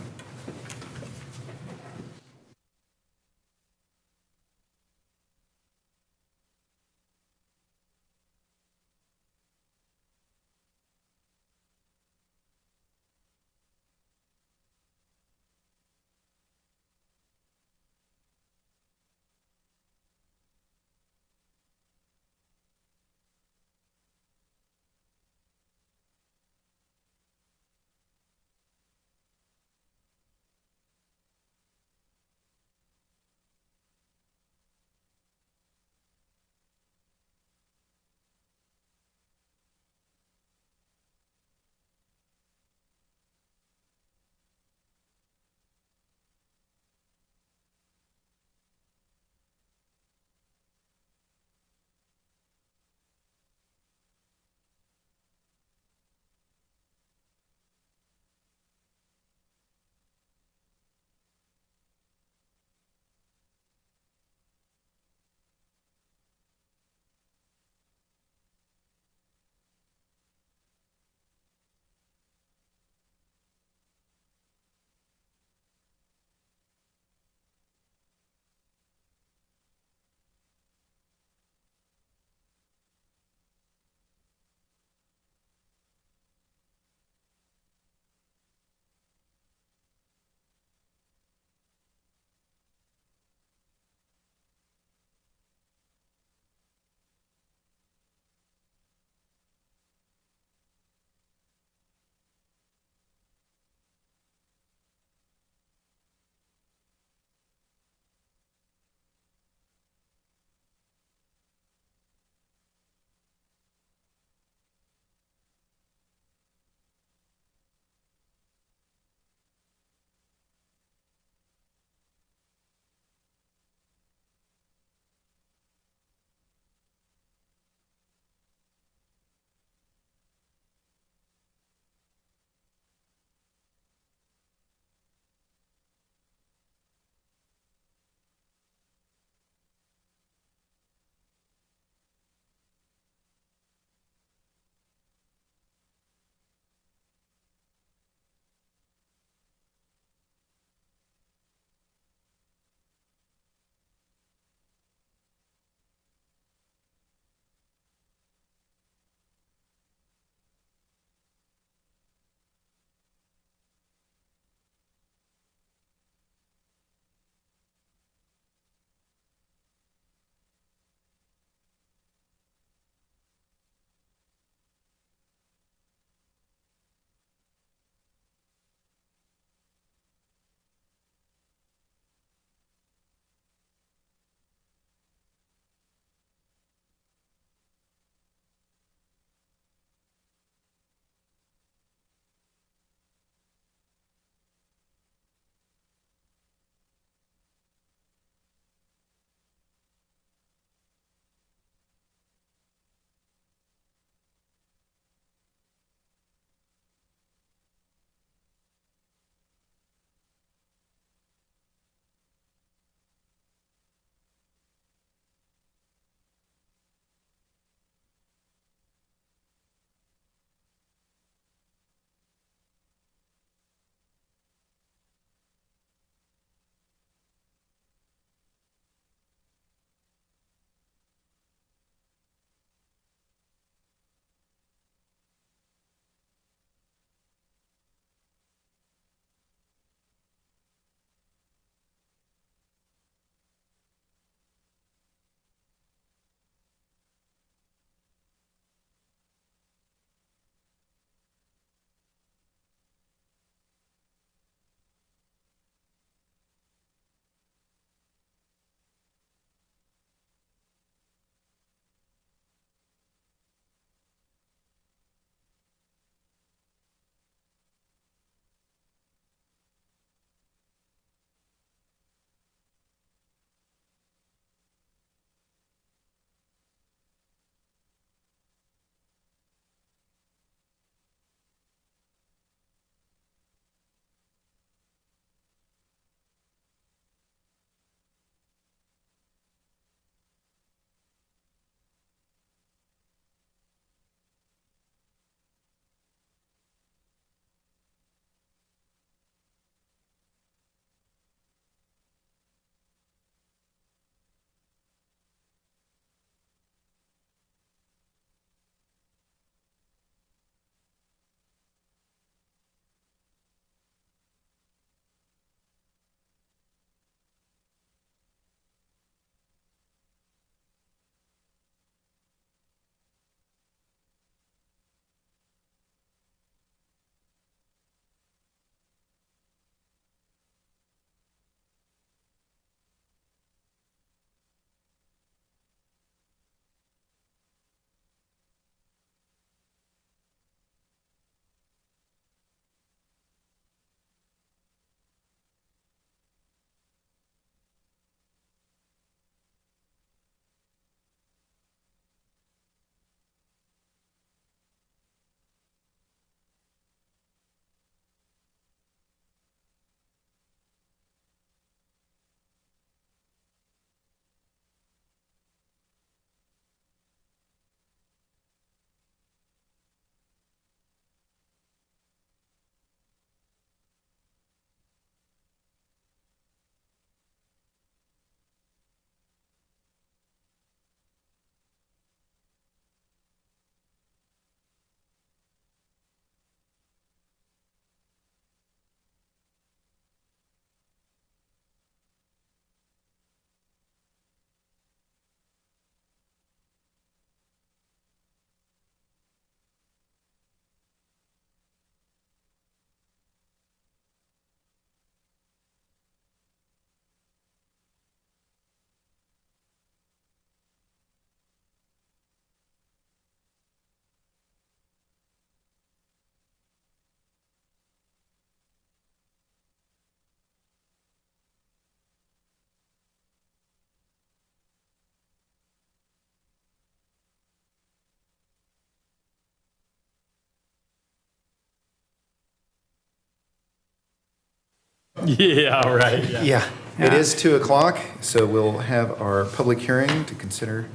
Yeah, right. Yeah, it is 2 o'clock, so we'll have our public hearing to consider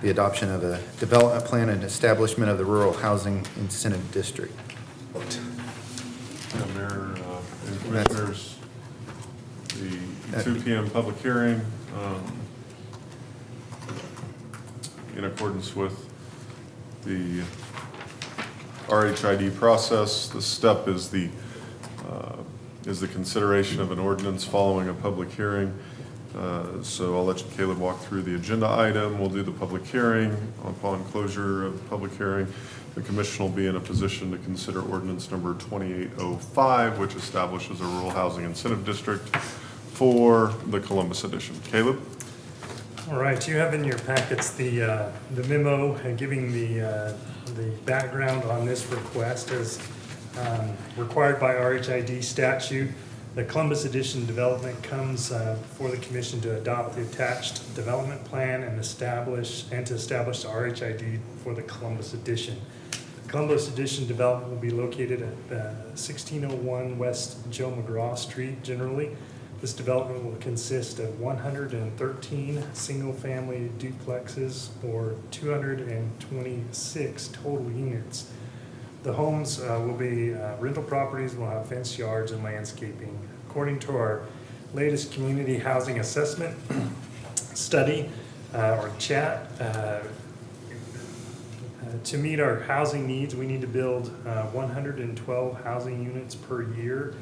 the adoption of a development plan and establishment of the Rural Housing Incentive District. Mayor and Commissioners, the 2 PM public hearing, in accordance with the RHID process, the step is the consideration of an ordinance following a public hearing. So I'll let you, Caleb, walk through the agenda item. We'll do the public hearing. Upon closure of the public hearing, the commission will be in a position to consider ordinance number 2805, which establishes a rural housing incentive district for the Columbus edition. Caleb? All right, you have in your packets the memo giving the background on this request as required by RHID statute. The Columbus Edition development comes before the commission to adopt the attached development plan and to establish the RHID for the Columbus Edition. The Columbus Edition development will be located at 1601 West Joe McGraw Street generally. This development will consist of 113 single-family duplexes or 226 total units. The homes will be rental properties, will have fenced yards and landscaping. According to our latest community housing assessment study or chat, to meet our housing needs, we need to build 112 housing units per year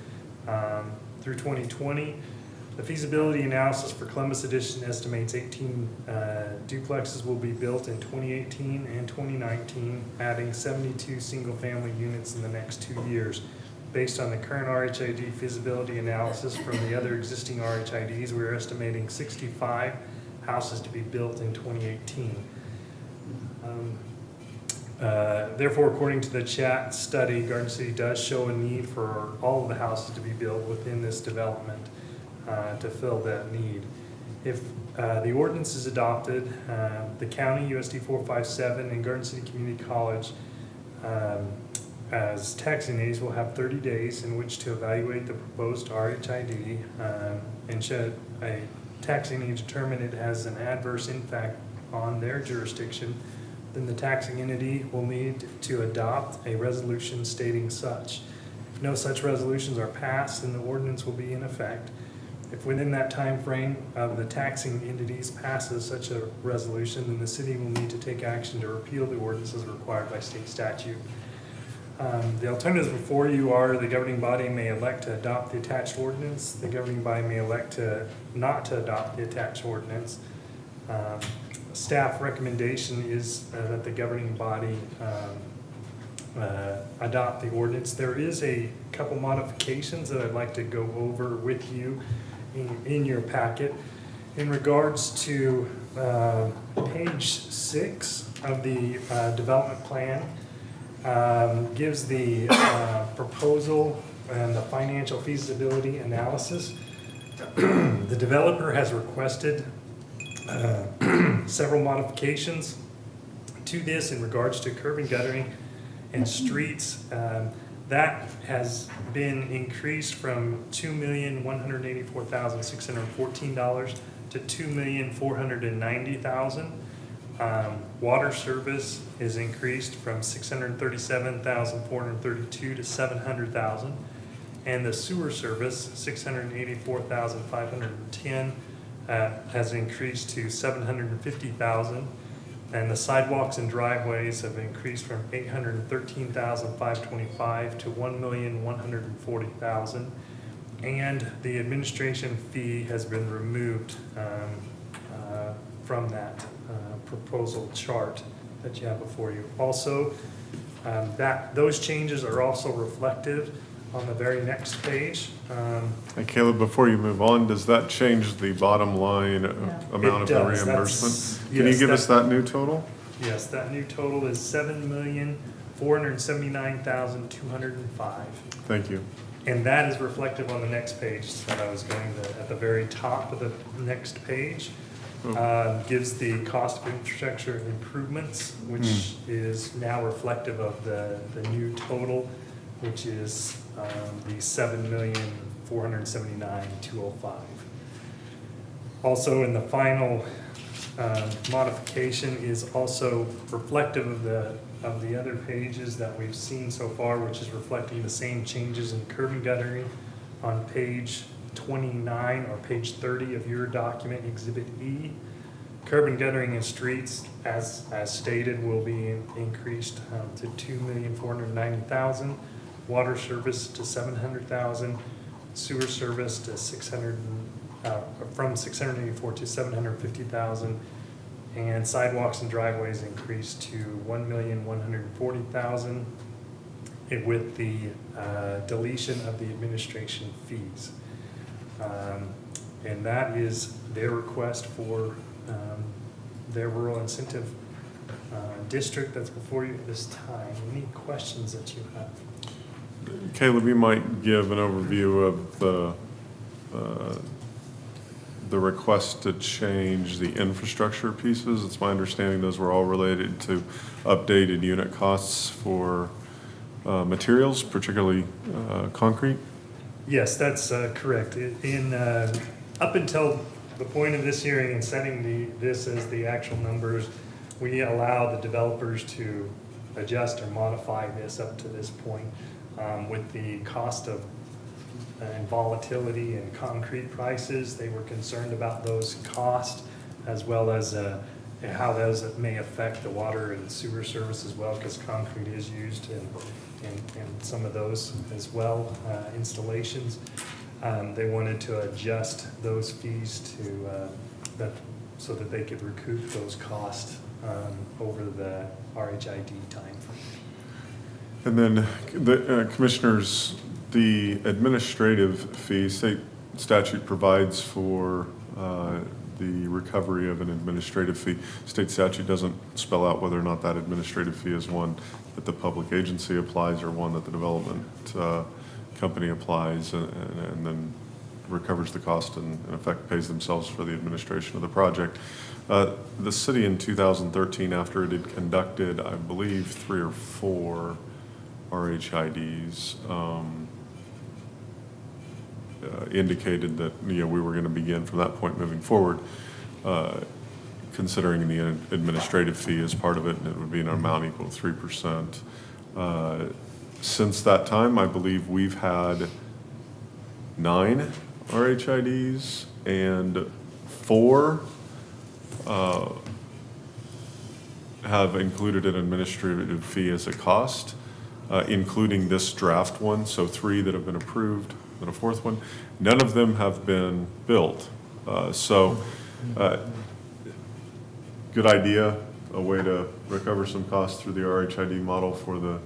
through 2020. The feasibility analysis for Columbus Edition estimates 18 duplexes will be built in 2018 and 2019, adding 72 single-family units in the next 2 years. Based on the current RHID feasibility analysis from the other existing RHIDs, we're estimating 65 houses to be built in 2018. Therefore, according to the chat study, Garden City does show a need for all of the houses to be built within this development to fill that need. If the ordinance is adopted, the county, USD 457, and Garden City Community College as taxing aides will have 30 days in which to evaluate the proposed RHID and should a taxing aid determine it has an adverse impact on their jurisdiction, then the taxing entity will need to adopt a resolution stating such. If no such resolutions are passed, then the ordinance will be in effect. If within that time frame of the taxing entities passes such a resolution, then the city will need to take action to repeal the ordinance as required by state statute. The alternatives before you are the governing body may elect to adopt the attached ordinance. The governing body may elect not to adopt the attached ordinance. Staff recommendation is that the governing body adopt the ordinance. There is a couple modifications that I'd like to go over with you in your packet. In regards to page 6 of the development plan, gives the proposal and the financial feasibility analysis. The developer has requested several modifications to this in regards to curb and guttering and streets. That has been increased from $2,184,614 to $2,490,000. Water service is increased from $637,432 to $700,000. And the sewer service, $684,510, has increased to $750,000. And the sidewalks and driveways have increased from $813,525 to $1,140,000. And the administration fee has been removed from that proposal chart that you have before you. Also, those changes are also reflected on the very next page. And Caleb, before you move on, does that change the bottom line amount of the reimbursement? Can you give us that new total? Yes, that new total is $7,479,205. Thank you. And that is reflective on the next page that I was going to, at the very top of the next page. Gives the cost of infrastructure improvements, which is now reflective of the new total which is the $7,479,205. Also, in the final modification is also reflective of the other pages that we've seen so far, which is reflecting the same changes in curb and guttering on page 29 or page 30 of your document, Exhibit E. Curb and guttering in streets, as stated, will be increased to $2,490,000. Water service to $700,000. Sewer service to from $684,000 to $750,000. And sidewalks and driveways increased to $1,140,000 with the deletion of the administration fees. And that is their request for their rural incentive district that's before you at this time. Any questions that you have? Caleb, you might give an overview of the request to change the infrastructure pieces. It's my understanding those were all related to updated unit costs for materials, particularly concrete. Yes, that's correct. Up until the point of this hearing and setting this as the actual numbers, we allow the developers to adjust or modify this up to this point with the cost of and volatility in concrete prices. They were concerned about those costs as well as how those may affect the water and sewer service as well, because concrete is used in some of those as well, installations. They wanted to adjust those fees to so that they could recoup those costs over the RHID timeframe. And then the commissioners, the administrative fee, state statute provides for the recovery of an administrative fee. State statute doesn't spell out whether or not that administrative fee is one that the public agency applies or one that the development company applies and then recovers the cost and in effect pays themselves for the administration of the project. The city in 2013, after it had conducted, I believe, 3 or 4 RHIDs, indicated that we were going to begin from that point moving forward, considering the administrative fee as part of it, and it would be an amount equal to 3%. Since that time, I believe we've had 9 RHIDs and 4 have included an administrative fee as a cost, including this draft one, so 3 that have been approved, and a 4th one. None of them have been built. Good idea, a way to recover some costs through the RHID model for the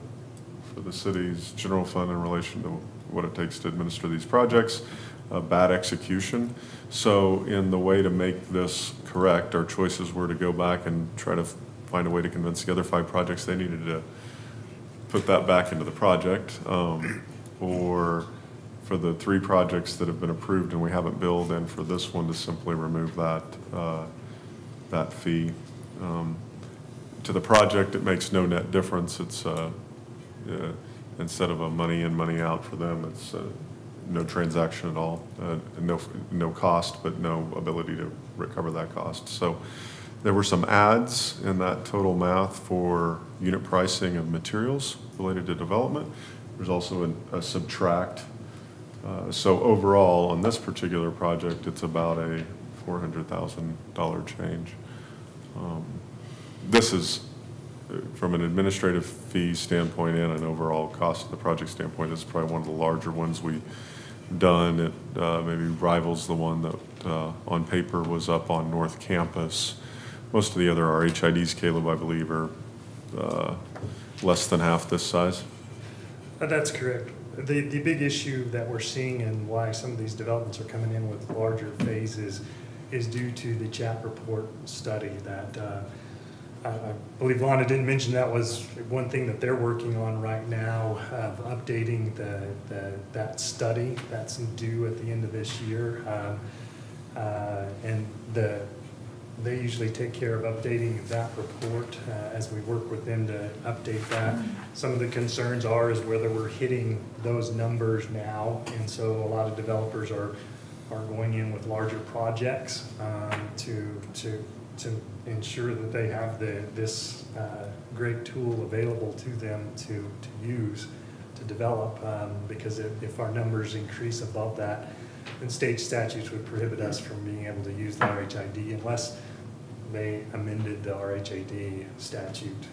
city's general fund in relation to what it takes to administer these projects. Bad execution. So in the way to make this correct, our choices were to go back and try to find a way to convince the other 5 projects they needed to put that back into the project, or for the 3 projects that have been approved and we haven't billed, and for this one to simply remove that fee. To the project, it makes no net difference. It's instead of a money in, money out for them, it's no transaction at all, no cost, but no ability to recover that cost. So there were some adds in that total math for unit pricing of materials related to development. There's also a subtract. So overall, on this particular project, it's about a $400,000 change. This is, from an administrative fee standpoint and an overall cost of the project standpoint, this is probably one of the larger ones we've done. It maybe rivals the one that on paper was up on North Campus. Most of the other RHIDs, Caleb, I believe, are less than half this size. That's correct. The big issue that we're seeing and why some of these developments are coming in with larger phases is due to the CHAP report study that I believe Lana didn't mention. That was one thing that they're working on right now, of updating that study that's due at the end of this year. And they usually take care of updating that report as we work with them to update that. Some of the concerns is whether we're hitting those numbers now, and so a lot of developers are going in with larger projects to ensure that they have this great tool available to them to use, to develop, because if our numbers increase above that, then state statutes would prohibit us from being able to use the RHID unless they amended the RHAD statute.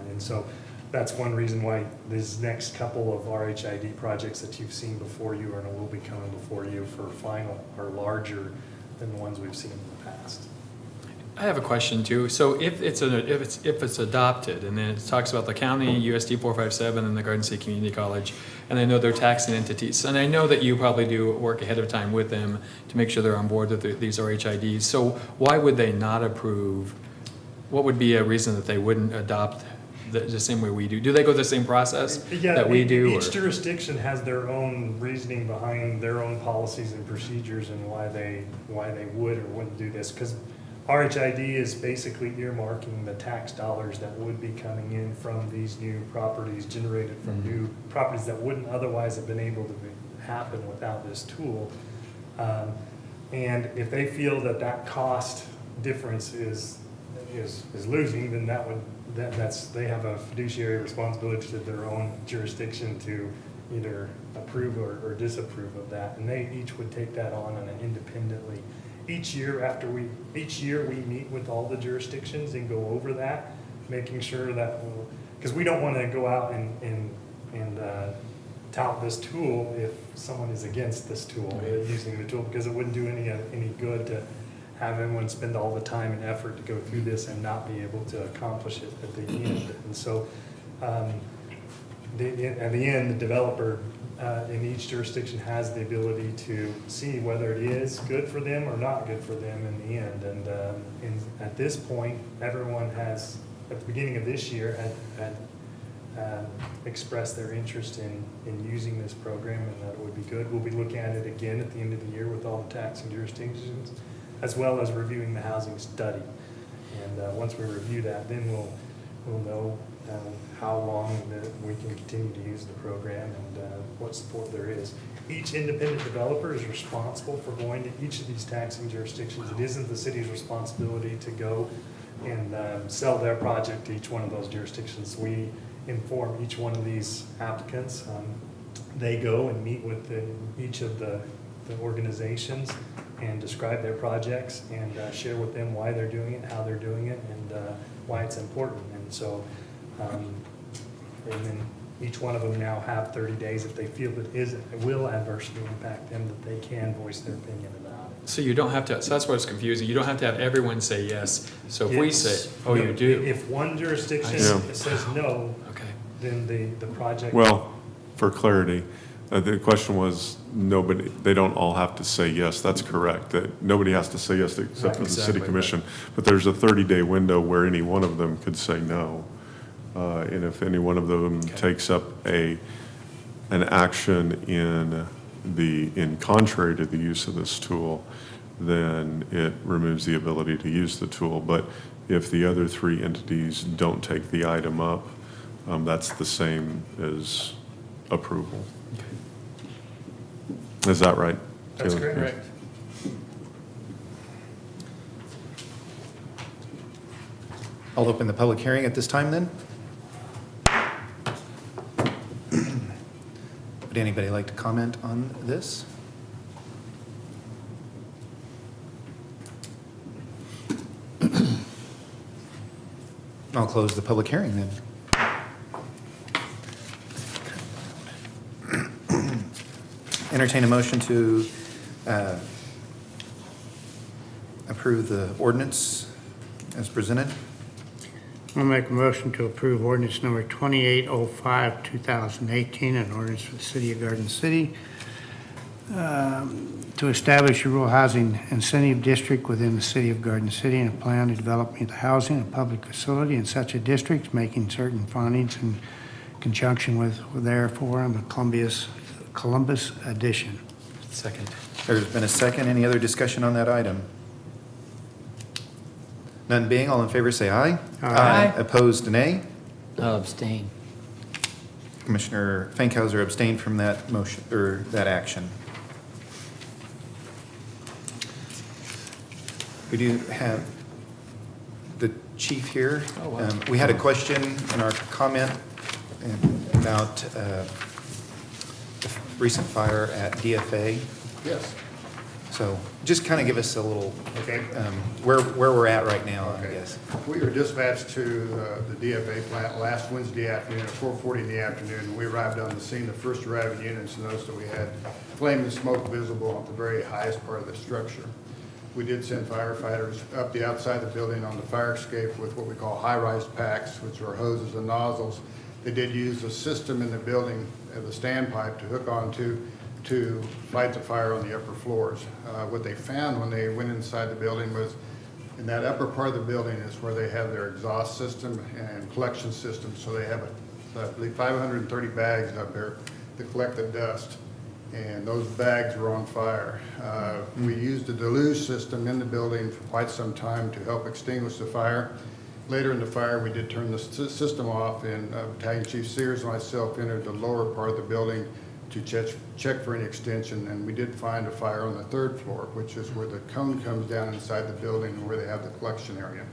And so that's one reason why these next couple of RHID projects that you've seen before you and will be coming before you for final are larger than the ones we've seen in the past. I have a question too. So if it's adopted, and then it talks about the county, USD 457, and the Garden City Community College, and I know they're taxing entities, and I know that you probably do work ahead of time with them to make sure they're on board with these RHIDs. So why would they not approve? What would be a reason that they wouldn't adopt the same way we do? Do they go the same process that we do? Each jurisdiction has their own reasoning behind their own policies and procedures and why they would or wouldn't do this. Because RHID is basically earmarking the tax dollars that would be coming in from these new properties generated from new properties that wouldn't otherwise have been able to happen without this tool. And if they feel that cost difference is losing, then they have a fiduciary responsibility to their own jurisdiction to either approve or disapprove of that. And they each would take that on independently. Each year we meet with all the jurisdictions and go over that, making sure that, because we don't want to go out and tout this tool if someone is against this tool, using the tool, because it wouldn't do any good to have everyone spend all the time and effort to go through this and not be able to accomplish it at the end. And so at the end, the developer in each jurisdiction has the ability to see whether it is good for them or not good for them in the end. And at this point, everyone has, at the beginning of this year, had expressed their interest in using this program and that it would be good. We'll be looking at it again at the end of the year with all the taxing jurisdictions, as well as reviewing the housing study. And once we review that, then we'll know how long that we can continue to use the program and what support there is. Each independent developer is responsible for going to each of these taxing jurisdictions. It isn't the city's responsibility to go and sell their project to each one of those jurisdictions. We inform each one of these applicants. They go and meet with each of the organizations and describe their projects and share with them why they're doing it, how they're doing it, and why it's important. And so, and then each one of them now have 30 days if they feel that it will adversely impact them, that they can voice their opinion about it. So you don't have to, so that's what's confusing. You don't have to have everyone say yes. So if we say, oh, you do? If one jurisdiction says no, then the project. Well, for clarity, the question was, they don't all have to say yes. That's correct. That nobody has to say yes except for the city commission. But there's a 30-day window where any one of them could say no. And if any one of them takes up an action in contrary to the use of this tool, then it removes the ability to use the tool. But if the other three entities don't take the item up, that's the same as approval. Is that right? That's Taylor? correct. I'll open the public hearing at this time then. Would anybody like to comment on this? I'll close the public hearing then. Entertain a motion to approve the ordinance as presented. I'll make a motion to approve ordinance number 2805, 2018, an ordinance for the city of Garden City to establish a rural housing incentive district within the city of Garden City and a plan to develop the housing and public facility in such a district, making certain findings in conjunction with therefore on the Columbus addition. Second. There's been a second. Any other discussion on that item? None being, all in favor say aye. Aye. Opposed, nay. I'll abstain. Commissioner Fankhauser abstained from that motion, or that action. We do have the chief here. Oh, wow. We had a question in our comment about the recent fire at DFA. Yes. So just kind of give us a little, Okay. where we're at right now, I Okay. guess. We were dispatched to the DFA plant last Wednesday afternoon at 4:40 in the afternoon. We arrived on the scene, the first arriving units, and noticed that we had flame and smoke visible at the very highest part of the structure. We did send firefighters up the outside of the building on the fire escape with what we call high-rise packs, which are hoses and nozzles. They did use a system in the building, the standpipe, to hook onto to fight the fire on the upper floors. What they found when they went inside the building was in that upper part of the building is where they have their exhaust system and collection system. So they have, I believe, 530 bags up there to collect the dust. And those bags were on fire. We used a deluge system in the building for quite some time to help extinguish the fire. Later in the fire, we did turn the system off, and Battalion Chief Sears and myself entered the lower part of the building to check for any extension, and we did find a fire on the third floor, which is where the cone comes down inside the building and where they have the collection area.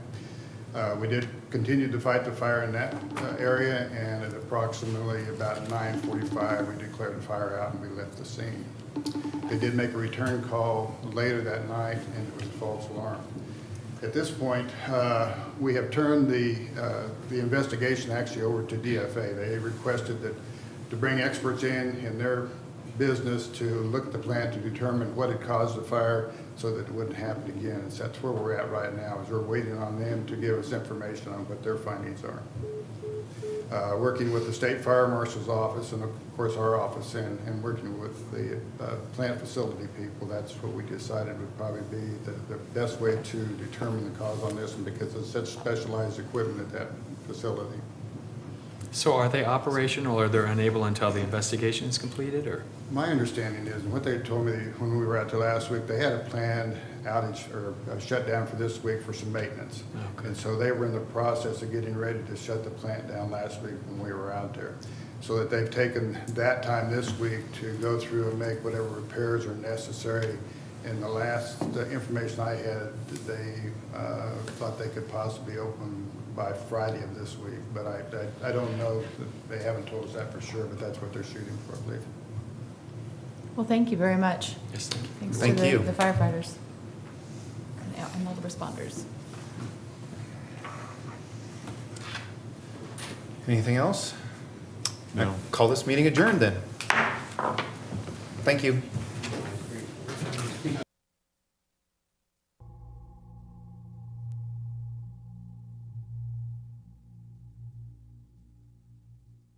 We did continue to fight the fire in that area, and at approximately about 9:45, we declared the fire out and we left the scene. They did make a return call later that night, and it was a false alarm. At this point, we have turned the investigation actually over to DFA. They requested that to bring experts in their business to look at the plant to determine what had caused the fire so that it wouldn't happen again. And so that's where we're at right now, is we're waiting on them to give us information on what their findings are. Working with the State Fire Marshal's office and of course our office and working with the plant facility people, that's what we decided would probably be the best way to determine the cause on this one, because it's such specialized equipment at that facility. So are they operational, or they're unable until the investigation is completed, or? My understanding is, and what they told me when we were out there last week, they had a planned outage or a shutdown for this week for some maintenance. Okay. And so they were in the process of getting ready to shut the plant down last week when we were out there. So that they've taken that time this week to go through and make whatever repairs are necessary. And the information I had, they thought they could possibly open by Friday of this week. But I don't know, they haven't told us that for sure, but that's what they're shooting for, I believe. Well, thank you very much. Yes, thank you. Thanks Thank to you. the firefighters and all the responders. Anything else? No. Call this meeting adjourned then. Thank you.